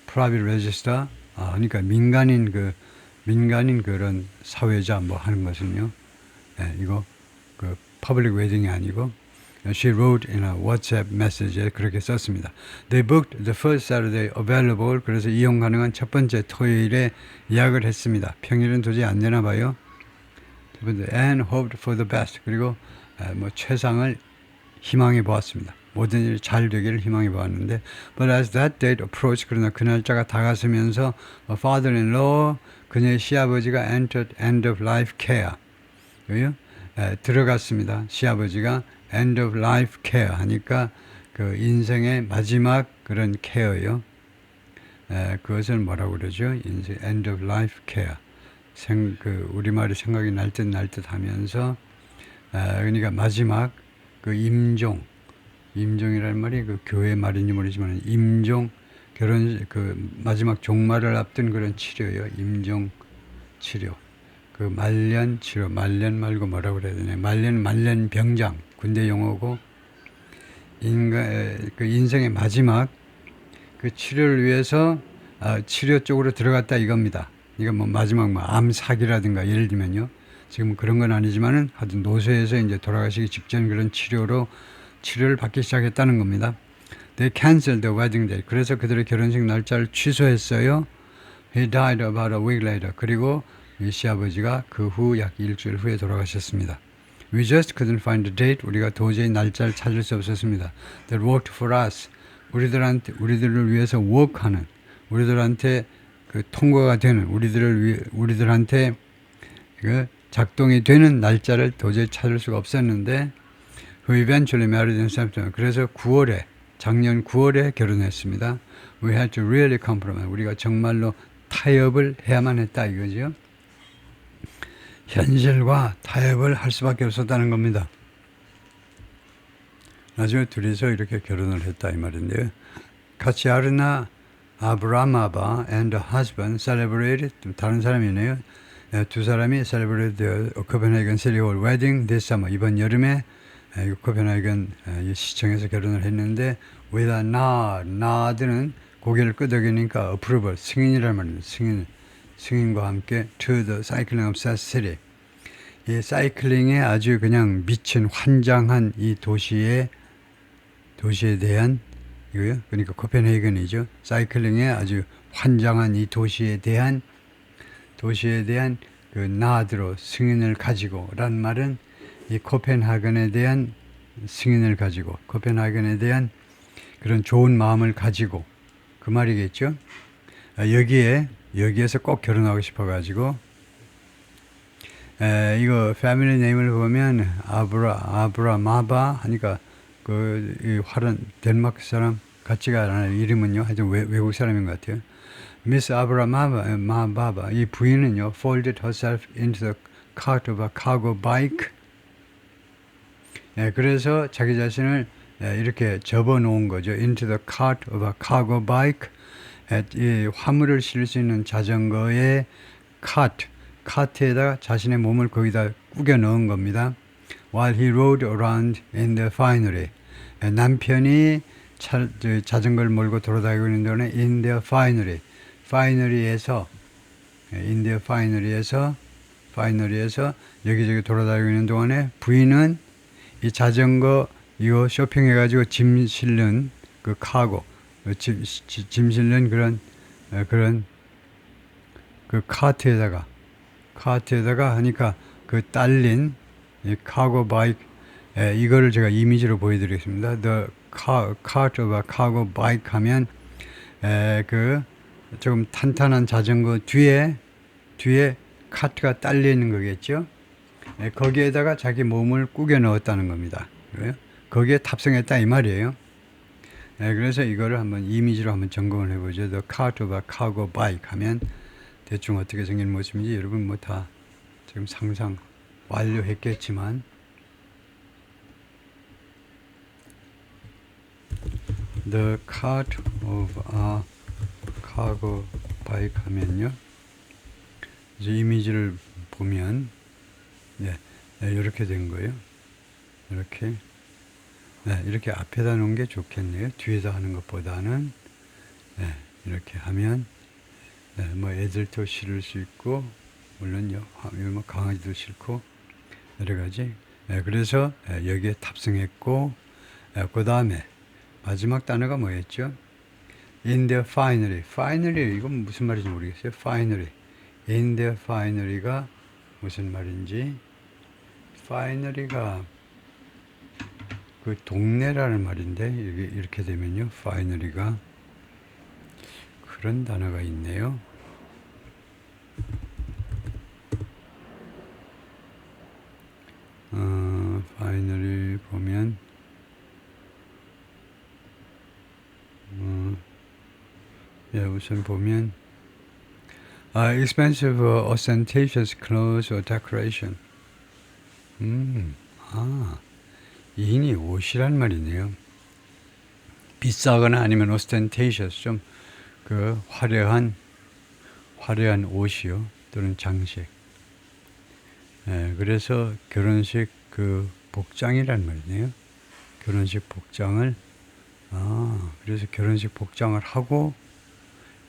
Private register. 그러니까 민간인 그런 사회자 뭐 하는 것은요. 이거 그 public wedding이 아니고. She wrote in a WhatsApp message에 그렇게 썼습니다. They booked the first Saturday available. 그래서 이용 가능한 첫 번째 토요일에 예약을 했습니다. 평일은 도저히 안 되나 봐요. and hoped for the best. 그리고 뭐 최상을 희망해 보았습니다. 모든 일이 잘 되기를 희망해 보았는데, but as that date approached, 그러나 그 날짜가 다가서면서 father-in-law, 그녀의 시아버지가 entered end of life care. 들어갔습니다. 시아버지가 end of life care 하니까 그 인생의 마지막 그런 케어요. 그것을 뭐라고 그러죠? 인생 end of life care. 우리말이 생각이 날 듯 하면서, 그러니까 마지막 그 임종이라는 말이 그 교회 말인지 모르지만 임종, 그 마지막 종말을 앞둔 그런 치료요. 임종 치료. 그 말년 치료, 말년 말고 뭐라고 그래야 되나? 말년 병장, 군대 용어고, 그 인생의 마지막 그 치료를 위해서 치료 쪽으로 들어갔다 이겁니다. 이거 뭐 마지막 뭐 암사기라든가 예를 들면요. 지금 그런 건 아니지만은 하여튼 노쇠에서 이제 돌아가시기 직전 그런 치료를 받기 시작했다는 겁니다. They canceled the wedding date. 그래서 그들의 결혼식 날짜를 취소했어요. He died about a week later. 그리고 이 시아버지가 그 후 약 일주일 후에 돌아가셨습니다. We just couldn't find a date. 우리가 도저히 날짜를 찾을 수 없었습니다. That worked for us. 우리들을 위해서 work하는, 우리들한테 그 통과가 되는, 우리들한테 그 작동이 되는 날짜를 도저히 찾을 수가 없었는데, who eventually married in September. 그래서 작년 9월에 결혼했습니다. We had to really compromise. 우리가 정말로 타협을 해야만 했다 이거죠. 현실과 타협을 할 수밖에 없었다는 겁니다. 나중에 둘이서 이렇게 결혼을 했다 이 말인데요. 카치아르나 아브라마바 and the husband celebrated, 다른 사람이네요. 두 사람이 celebrated the Copenhagen City Hall wedding this summer. 이번 여름에 코펜하겐 시청에서 결혼을 했는데, with a nod는 고개를 끄덕이니까 approval, 승인이란 말입니다. 승인과 함께 to the cycling obsessed city. 이 사이클링에 아주 그냥 미친 환장한 이 도시에 대한 이거요. 그러니까 코펜하겐이죠. 사이클링에 아주 환장한 이 도시에 대한 그 나드로 승인을 가지고란 말은 이 코펜하겐에 대한 승인을 가지고, 코펜하겐에 대한 그런 좋은 마음을 가지고 그 말이겠죠. 여기에서 꼭 결혼하고 싶어가지고, 이거 패밀리 네임을 보면 아브라마바 하니까 이 활은 덴마크 사람 같지가 않아요. 이름은요. 하여튼 외국 사람인 것 같아요. 미스 아브라마바 이 부인은요, folded herself into the cart of a cargo bike. 그래서 자기 자신을 이렇게 접어놓은 거죠. into the cart of a cargo bike. 이 화물을 실을 수 있는 자전거의 카트에다가 자신의 몸을 거기다 꾸겨 넣은 겁니다. While he rode around in the finery. 남편이 자전거를 몰고 돌아다니고 있는 동안에 in the finery. 파이너리에서 여기저기 돌아다니고 있는 동안에 부인은 이 자전거 이거 쇼핑해가지고 짐 실는 그 카고, 짐 실는 그런 그 카트에다가 하니까 그 딸린 이 카고 바이크, 이거를 제가 이미지로 보여드리겠습니다. The cart of a cargo bike 하면 그 조금 탄탄한 자전거 뒤에 카트가 딸려 있는 거겠죠. 거기에다가 자기 몸을 꾸겨 넣었다는 겁니다. 거기에 탑승했다 이 말이에요. 그래서 이거를 한번 이미지로 한번 점검을 해보죠. The cart of a cargo bike 하면 대충 어떻게 생긴 모습인지 여러분 뭐 다 지금 상상 완료했겠지만, The cart of a cargo bike 하면요, 이제 이미지를 보면 이렇게 된 거예요. 이렇게 앞에다 놓은 게 좋겠네요. 뒤에다 하는 것보다는. 이렇게 하면 뭐 애들도 실을 수 있고, 물론요, 뭐 강아지도 실고 여러 가지. 그래서 여기에 탑승했고, 그 다음에 마지막 단어가 뭐였죠? In the finery. finery 이건 무슨 말인지 모르겠어요. finery. In the finery가 무슨 말인지 파이너리가 그 동네라는 말인데 이렇게 되면요. 파이너리가 그런 단어가 있네요. 파이너리 보면 예, 우선 보면 expensive or ostentatious clothes or decoration. 인이 옷이란 말이네요. 비싸거나 아니면 ostentatious 좀 그 화려한 옷이요 또는 장식. 예, 그래서 결혼식 그 복장이란 말이네요. 결혼식 복장을 그래서 결혼식 복장을 하고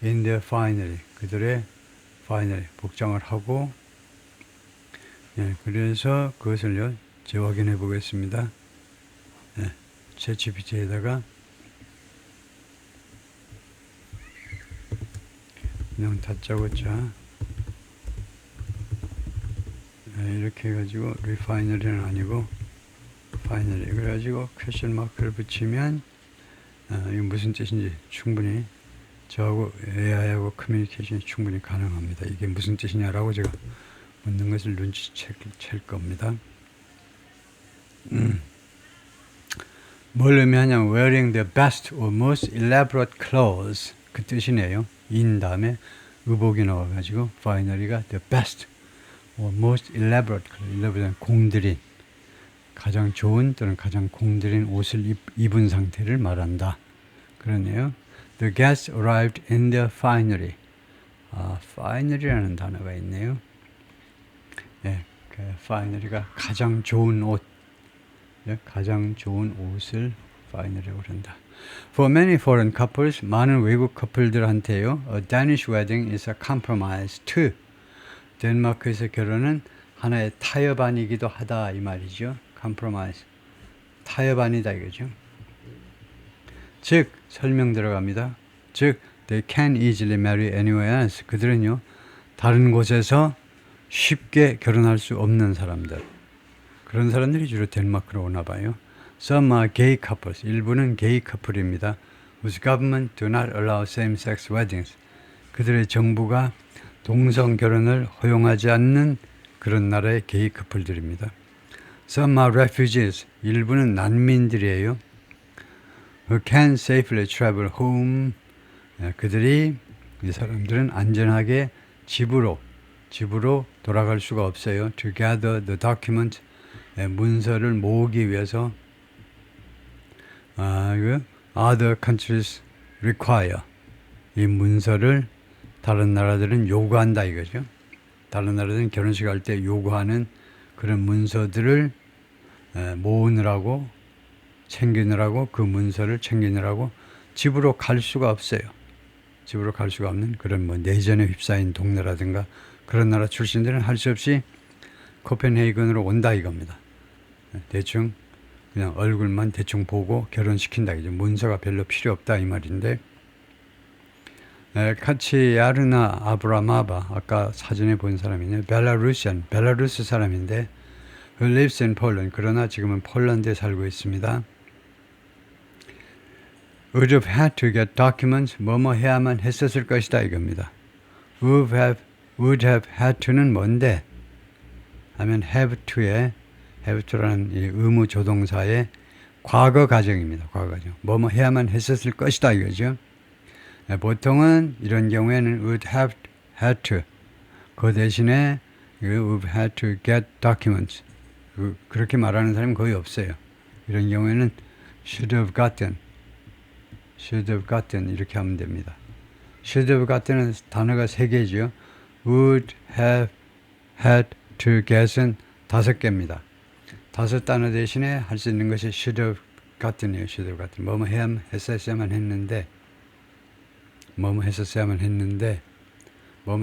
in their finery 그들의 finery 복장을 하고 예, 그래서 그것을요 재확인해 보겠습니다. 예, 챗GPT에다가 그냥 다짜고짜 이렇게 해가지고 refinery는 아니고 finery 그래가지고 퀘스천 마크를 붙이면 이게 무슨 뜻인지 충분히 저하고 AI하고 커뮤니케이션이 충분히 가능합니다. 이게 무슨 뜻이냐라고 제가 묻는 것을 눈치챌 겁니다. 뭘 의미하냐면 wearing the best or most elaborate clothes 그 뜻이네요. in 다음에 의복이 나와가지고 finery가 the best or most elaborate elaborate 공들인 가장 좋은 또는 가장 공들인 옷을 입은 상태를 말한다. 그러네요. The guests arrived in their finery. finery라는 단어가 있네요. 예, 그 finery가 가장 좋은 옷, 예, 가장 좋은 옷을 finery라고 그런다. For many foreign couples, 많은 외국 커플들한테요, a Danish wedding is a compromise too. 덴마크에서 결혼은 하나의 타협안이기도 하다 이 말이죠. compromise, 타협안이다 이거죠. 즉 설명 들어갑니다. 즉 they can easily marry anywhere else. 그들은요 다른 곳에서 쉽게 결혼할 수 없는 사람들. 그런 사람들이 주로 덴마크로 오나 봐요. Some are gay couples. 일부는 게이 커플입니다. Whose government do not allow same-sex weddings. 그들의 정부가 동성 결혼을 허용하지 않는 그런 나라의 게이 커플들입니다. Some are refugees. 일부는 난민들이에요. Who can safely travel home. 그들이 이 사람들은 안전하게 집으로 돌아갈 수가 없어요. To gather the document. 문서를 모으기 위해서 other countries require. 이 문서를 다른 나라들은 요구한다 이거죠. 다른 나라들은 결혼식 할 때 요구하는 그런 문서들을 모으느라고 챙기느라고 그 문서를 챙기느라고 집으로 갈 수가 없어요. 집으로 갈 수가 없는 그런 뭐 내전에 휩싸인 동네라든가 그런 나라 출신들은 할 수 없이 코펜헤이건으로 온다 이겁니다. 대충 그냥 얼굴만 대충 보고 결혼시킨다 이죠. 문서가 별로 필요 없다 이 말인데 카치야르나 아브라마바 아까 사진에 본 사람이네. 벨라루스 사람인데 who lives in Poland. 그러나 지금은 폴란드에 살고 있습니다. would have had to get documents. 뭐뭐 해야만 했었을 것이다 이겁니다. would have had to는 뭔데? 하면 have to라는 이 의무 조동사의 과거 가정입니다. 과거 가정. 뭐뭐 해야만 했었을 것이다 이거죠. 보통은 이런 경우에는 would have had to. 그 대신에 would have had to get documents. 그렇게 말하는 사람은 거의 없어요. 이런 경우에는 should have gotten 이렇게 하면 됩니다. should have gotten은 단어가 3개죠. would have had to get은 5개입니다. 5 단어 대신에 할 수 있는 것이 should have gotten이에요. should have gotten. 뭐뭐 했었어야만 했는데 뭐뭐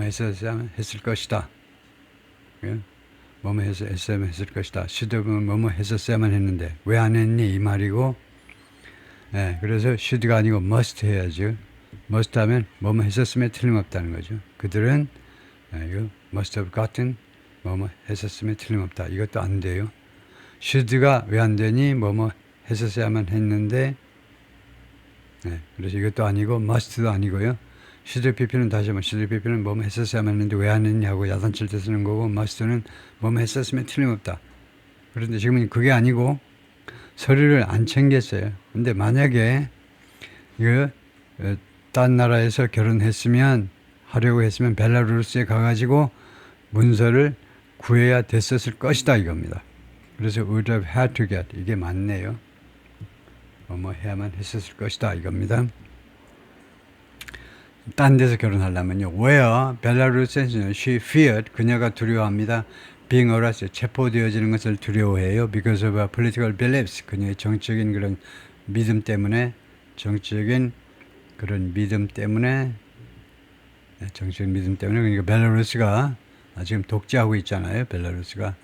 했었어야만 했을 것이다. 예? 뭐뭐 했었어야만 했을 것이다. should have는 뭐뭐 했었어야만 했는데 왜 안 했니 이 말이고 예, 그래서 should가 아니고 must 해야죠. must 하면 뭐뭐 했었으면 틀림없다는 거죠. 그들은 이거 must have gotten 뭐뭐 했었으면 틀림없다. 이것도 안 돼요. should가 왜 안 되니? 뭐뭐 했었어야만 했는데, 네, 그래서 이것도 아니고 must도 아니고요. should pp는 다시 한번 should pp는 뭐뭐 했었어야만 했는데 왜 안 했냐고 야단칠 때 쓰는 거고 must는 뭐뭐 했었으면 틀림없다. 그런데 지금은 그게 아니고 서류를 안 챙겼어요. 근데 만약에 이거 딴 나라에서 결혼했으면 하려고 했으면 벨라루스에 가가지고 문서를 구해야 됐었을 것이다 이겁니다. 그래서 would have had to get 이게 맞네요. 뭐 해야만 했었을 것이다 이겁니다. 딴 데서 결혼하려면요. where 벨라루스에서는 she feared 그녀가 두려워합니다. being arrested 체포되어지는 것을 두려워해요. because of her political beliefs 그녀의 정치적인 그런 믿음 때문에 정치적인 그러니까 벨라루스가 지금 독재하고 있잖아요. 벨라루스가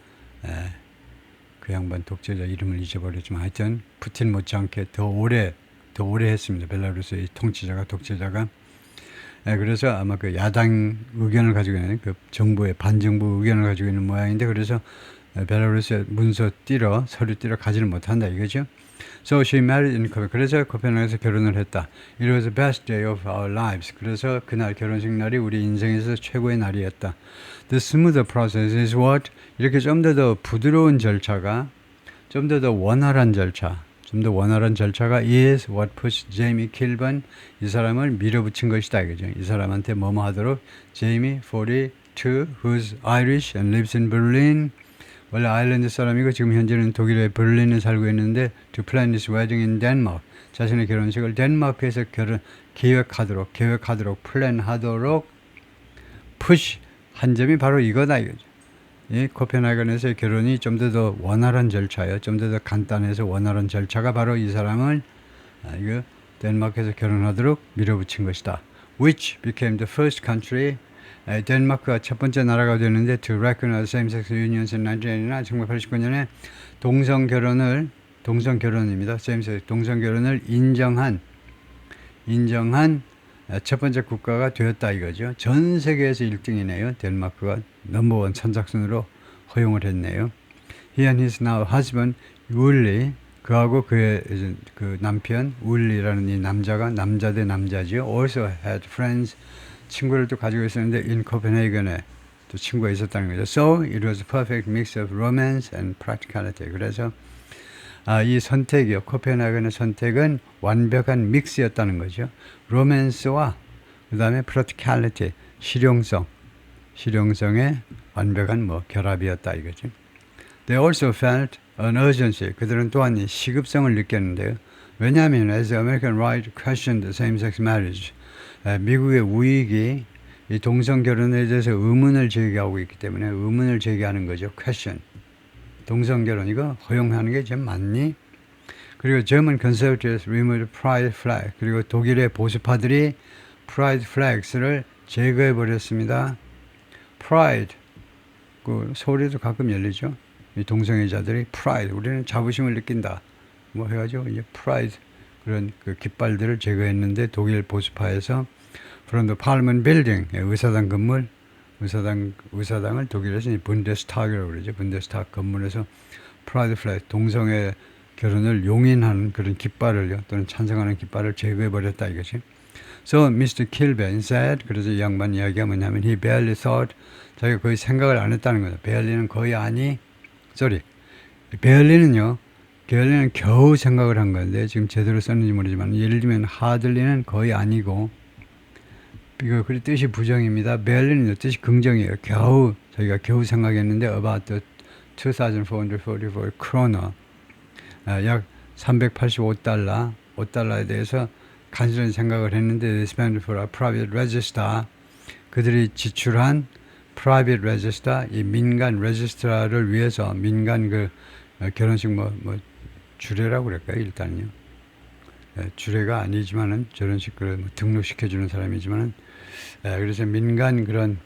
그 양반 독재자 이름을 잊어버렸지만 하여튼 푸틴 못지않게 더 오래 했습니다. 벨라루스의 통치자가 독재자가. 그래서 아마 그 야당 의견을 가지고 있는 그 정부의 반정부 의견을 가지고 있는 모양인데 그래서 벨라루스에 서류 띠러 가지를 못한다 이거죠. So she married in Copenhagen. 그래서 코펜하겐에서 결혼을 했다. It was the best day of our lives. 그래서 그날 결혼식 날이 우리 인생에서 최고의 날이었다. The smoother process is what? 이렇게 좀 더 부드러운 절차가, 좀 더 원활한 절차가 is what pushed Jamie Kilburn 이 사람을 밀어붙인 것이다 이거죠. 이 사람한테 뭐뭐 하도록 Jamie 42 who's Irish and lives in Berlin 원래 아일랜드 사람이고 지금 현재는 독일의 베를린에 살고 있는데 to plan his wedding in Denmark 자신의 결혼식을 덴마크에서 계획하도록 플랜하도록 push 한 점이 바로 이거다 이거죠. 이 코펜하겐에서의 결혼이 좀 더 원활한 절차예요. 좀 더 간단해서 원활한 절차가 바로 이 사람을 이거 덴마크에서 결혼하도록 밀어붙인 것이다. Which became the first country 덴마크가 첫 번째 나라가 되는데 to recognize same-sex unions in 1989, 1989년에 동성결혼입니다. same-sex 동성결혼을 인정한 첫 번째 국가가 되었다 이거죠. 전 세계에서 1등이네요. 덴마크가 넘버원 선착순으로 허용을 했네요. He and his now husband 울리 그하고 그의 그 남편 울리라는 이 남자 대 남자죠. Also had friends 친구를 또 가지고 있었는데 in Copenhagen에 또 친구가 있었다는 거죠. So it was a perfect mix of romance and practicality. 그래서 이 선택이요. 코펜하겐의 선택은 완벽한 믹스였다는 거죠. 로맨스와 그 다음에 practicality, 실용성의 완벽한 결합이었다 이거죠. They also felt an urgency. 그들은 또한 이 시급성을 느꼈는데요. 왜냐하면 as the American right questioned same-sex marriage, 미국의 우익이 이 동성 결혼에 대해서 의문을 제기하고 있기 때문에 의문을 제기하는 거죠. question. 동성 결혼 이거 허용하는 게 좀 맞니? 그리고 German conservatives removed pride flag. 그리고 독일의 보수파들이 pride flags를 제거해 버렸습니다. pride 그 서울에도 가끔 열리죠. 이 동성애자들이 pride 우리는 자부심을 느낀다. 뭐 해가지고 이제 pride 그런 그 깃발들을 제거했는데 독일 보수파에서 from the Parliament building 의사당 건물 의사당을 독일에서 분데스타그라고 그러죠. 분데스타그 건물에서 프라이드 플래그 동성애 결혼을 용인하는 그런 깃발을요 또는 찬성하는 깃발을 제거해 버렸다 이거지. So Mr. Kilburn said 그래서 이 양반 이야기가 뭐냐면 he barely thought 자기가 거의 생각을 안 했다는 거죠. 베를린은 거의 베를린은 겨우 생각을 한 건데 지금 제대로 썼는지 모르지만 예를 들면 하들리는 거의 아니고 이거 그 뜻이 부정입니다. 베를린은 뜻이 긍정이에요. 저희가 겨우 생각했는데 about the 2,444 크로너 약 385달러에 대해서 간절히 생각을 했는데 they spent for a private register 그들이 지출한 private register 이 민간 레지스트라를 위해서 민간 그 결혼식 주례라고 그럴까요? 일단요. 주례가 아니지만은 결혼식 등록시켜주는 사람이지만은 그래서 민간 그런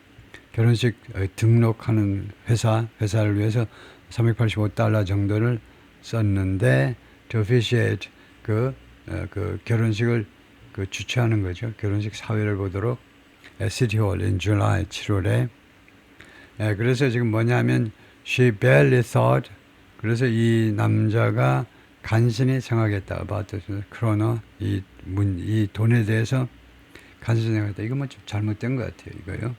결혼식 등록하는 회사를 위해서 385달러 정도를 썼는데 to officiate 그 결혼식을 주최하는 거죠. 결혼식 사회를 보도록 City Hall in July 7월에 그래서 지금 뭐냐면 she barely thought 그래서 이 남자가 간신히 생각했다. about 크로너 이 돈에 대해서 간신히 생각했다. 이거 뭐 좀 잘못된 것 같아요. 이거요.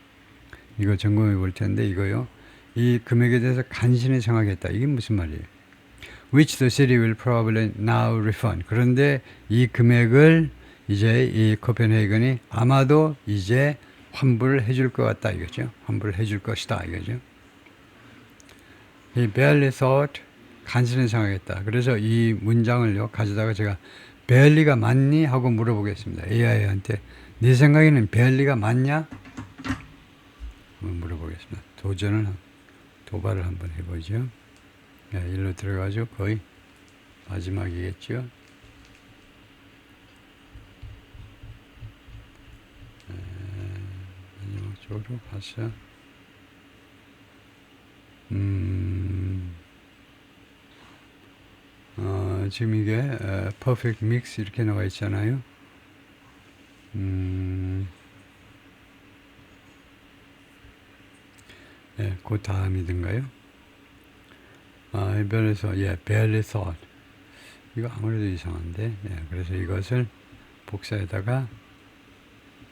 이거 점검해 볼 텐데 이거요. 이 금액에 대해서 간신히 생각했다. 이게 무슨 말이에요? Which the city will probably now refund. 그런데 이 금액을 이제 이 코펜헤이건이 아마도 이제 환불을 해줄 것 같다 이거죠. 환불을 해줄 것이다 이거죠. He barely thought. 간신히 생각했다. 그래서 이 문장을요 가져다가 제가 barely가 맞니? 하고 물어보겠습니다. AI한테 네 생각에는 barely가 맞냐? 물어보겠습니다. 도발을 한번 해보죠. 네, 일로 들어가죠. 거의 마지막이겠죠. 마지막 쪽으로 가서 지금 이게 perfect mix 이렇게 나와 있잖아요. 네, 그 다음이든가요? 별에서 barely thought. 이거 아무래도 이상한데. 그래서 이것을 복사에다가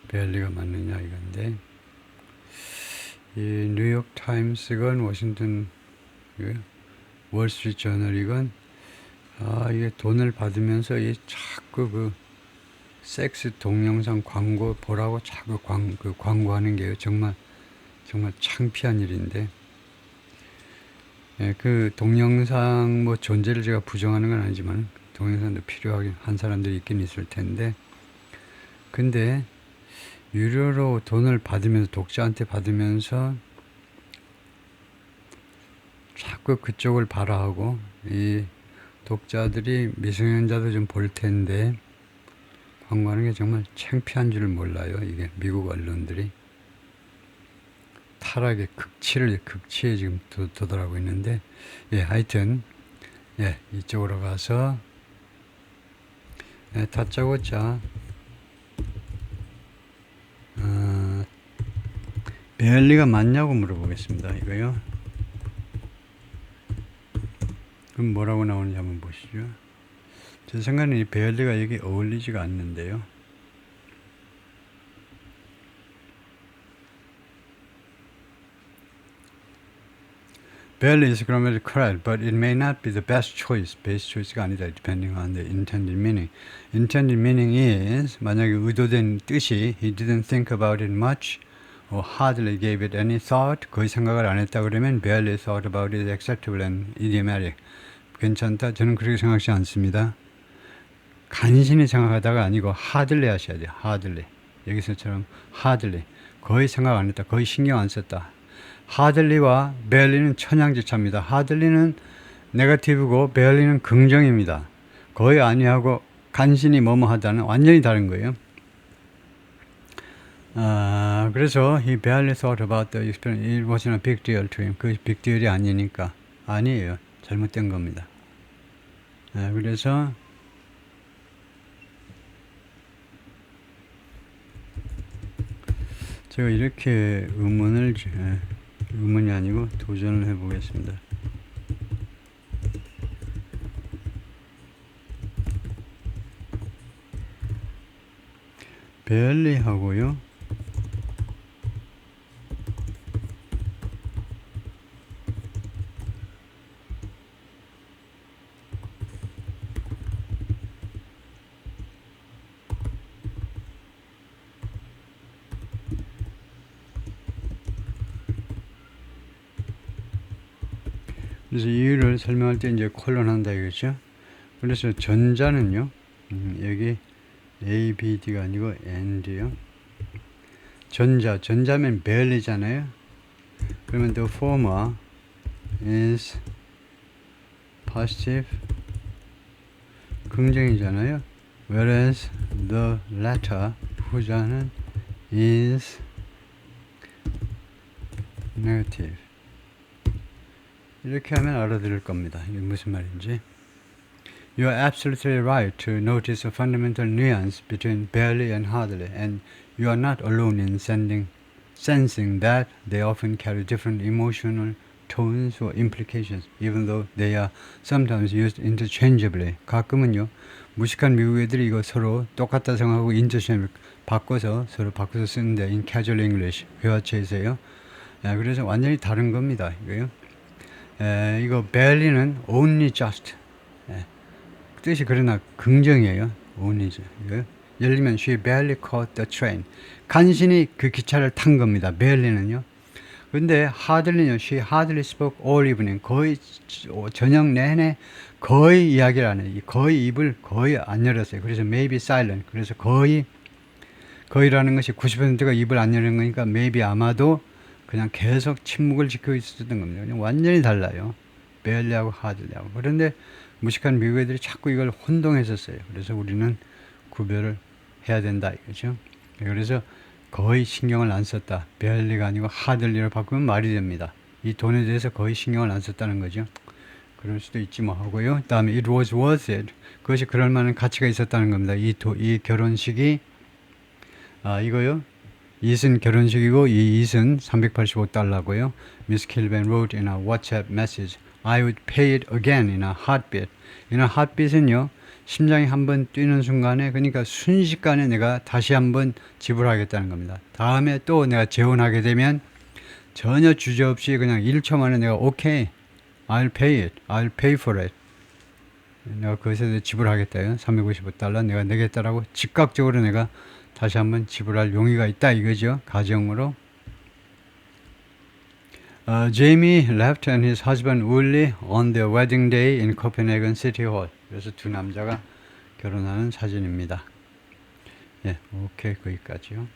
barely가 맞느냐 이건데. 이 뉴욕 타임스건 워싱턴 월스트리트 저널이건 이게 돈을 받으면서 이 자꾸 그 섹스 동영상 광고 보라고 자꾸 광고하는 게 정말 창피한 일인데. 그 동영상 뭐 존재를 제가 부정하는 건 아니지만 동영상도 필요하긴 한 사람들이 있긴 있을 텐데, 근데 유료로 돈을 받으면서 독자한테 받으면서 자꾸 그쪽을 바라하고 이 독자들이 미성년자도 좀 볼 텐데 광고하는 게 정말 창피한 줄 몰라요. 이게 미국 언론들이 타락의 극치에 지금 도달하고 있는데, 하여튼, 이쪽으로 가서, 다짜고짜, 베얼리가 맞냐고 물어보겠습니다. 이거요. 그럼 뭐라고 나오는지 한번 보시죠. 제 생각에는 이 베얼리가 여기 어울리지가 않는데요. Barely is grammatically correct, but it may not be the best choice. best choice가 아니다. Depending on the intended meaning. Intended meaning is 만약에 의도된 뜻이 he didn't think about it much or hardly gave it any thought. 거의 생각을 안 했다 그러면 barely thought about it is acceptable and idiomatic. 괜찮다. 저는 그렇게 생각하지 않습니다. 간신히 생각하다가 아니고 hardly 하셔야 돼요. hardly. 여기서처럼 hardly. 거의 생각 안 했다. 거의 신경 안 썼다. hardly와 barely는 천양지차입니다. hardly는 네거티브고 barely는 긍정입니다. 거의 아니하고 간신히 뭐뭐 하다는 완전히 다른 거예요. 그래서 he barely thought about the experience. It wasn't a big deal to him. 그 big deal이 아니니까. 아니에요. 잘못된 겁니다. 그래서 제가 이렇게 의문이 아니고 도전을 해보겠습니다. barely 하고요. 그래서 이유를 설명할 때 이제 콜론한다 이거죠. 그래서 전자는요, 여기 A, B, D가 아니고 AND요. 전자면 barely잖아요. 그러면 the former is positive, 긍정이잖아요. Whereas the latter, 후자는 is negative. 이렇게 하면 알아들을 겁니다. 이게 무슨 말인지. You are absolutely right to notice a fundamental nuance between barely and hardly, and you are not alone in sensing that they often carry different emotional tones or implications, even though they are sometimes used interchangeably. 가끔은요, 무식한 미국 애들이 이거 서로 똑같다 생각하고 인터체인지 바꿔서 서로 바꿔서 쓰는데 in casual English 회화체에서요. 그래서 완전히 다른 겁니다. 이거요. 이거 barely는 only just. 뜻이 그러나 긍정이에요. only just. 이거요. 예를 들면 she barely caught the train. 간신히 그 기차를 탄 겁니다. barely는요. 근데 hardly는요. she hardly spoke all evening. 거의 저녁 내내 거의 이야기를 안 해요. 거의 입을 거의 안 열었어요. 그래서 maybe silent. 그래서 거의라는 것이 90%가 입을 안 여는 거니까 maybe 아마도 그냥 계속 침묵을 지키고 있었던 겁니다. 그냥 완전히 달라요. barely하고 hardly하고. 그런데 무식한 미국 애들이 자꾸 이걸 혼동했었어요. 그래서 우리는 구별을 해야 된다 이거죠. 그래서 거의 신경을 안 썼다. barely가 아니고 hardly로 바꾸면 말이 됩니다. 이 돈에 대해서 거의 신경을 안 썼다는 거죠. 그럴 수도 있지 뭐 하고요. 다음에 it was worth it. 그것이 그럴 만한 가치가 있었다는 겁니다. 이 결혼식이 이거요. it은 결혼식이고 이 it은 $385고요. Miss Kilben wrote in a WhatsApp message, I would pay it again in a heartbeat. in a heartbeat은요. 심장이 한번 뛰는 순간에 그러니까 순식간에 내가 다시 한번 지불하겠다는 겁니다. 다음에 또 내가 재혼하게 되면 전혀 주저없이 그냥 1초 만에 내가 오케이, I'll pay it, I'll pay for it. 내가 그것에 지불하겠다요. $355 내가 내겠다라고 즉각적으로 내가 다시 한번 지불할 용의가 있다 이거죠. 가정으로. Jamie left and his husband Uli on their wedding day in Copenhagen City Hall. 그래서 두 남자가 결혼하는 사진입니다. 예, 오케이 거기까지요.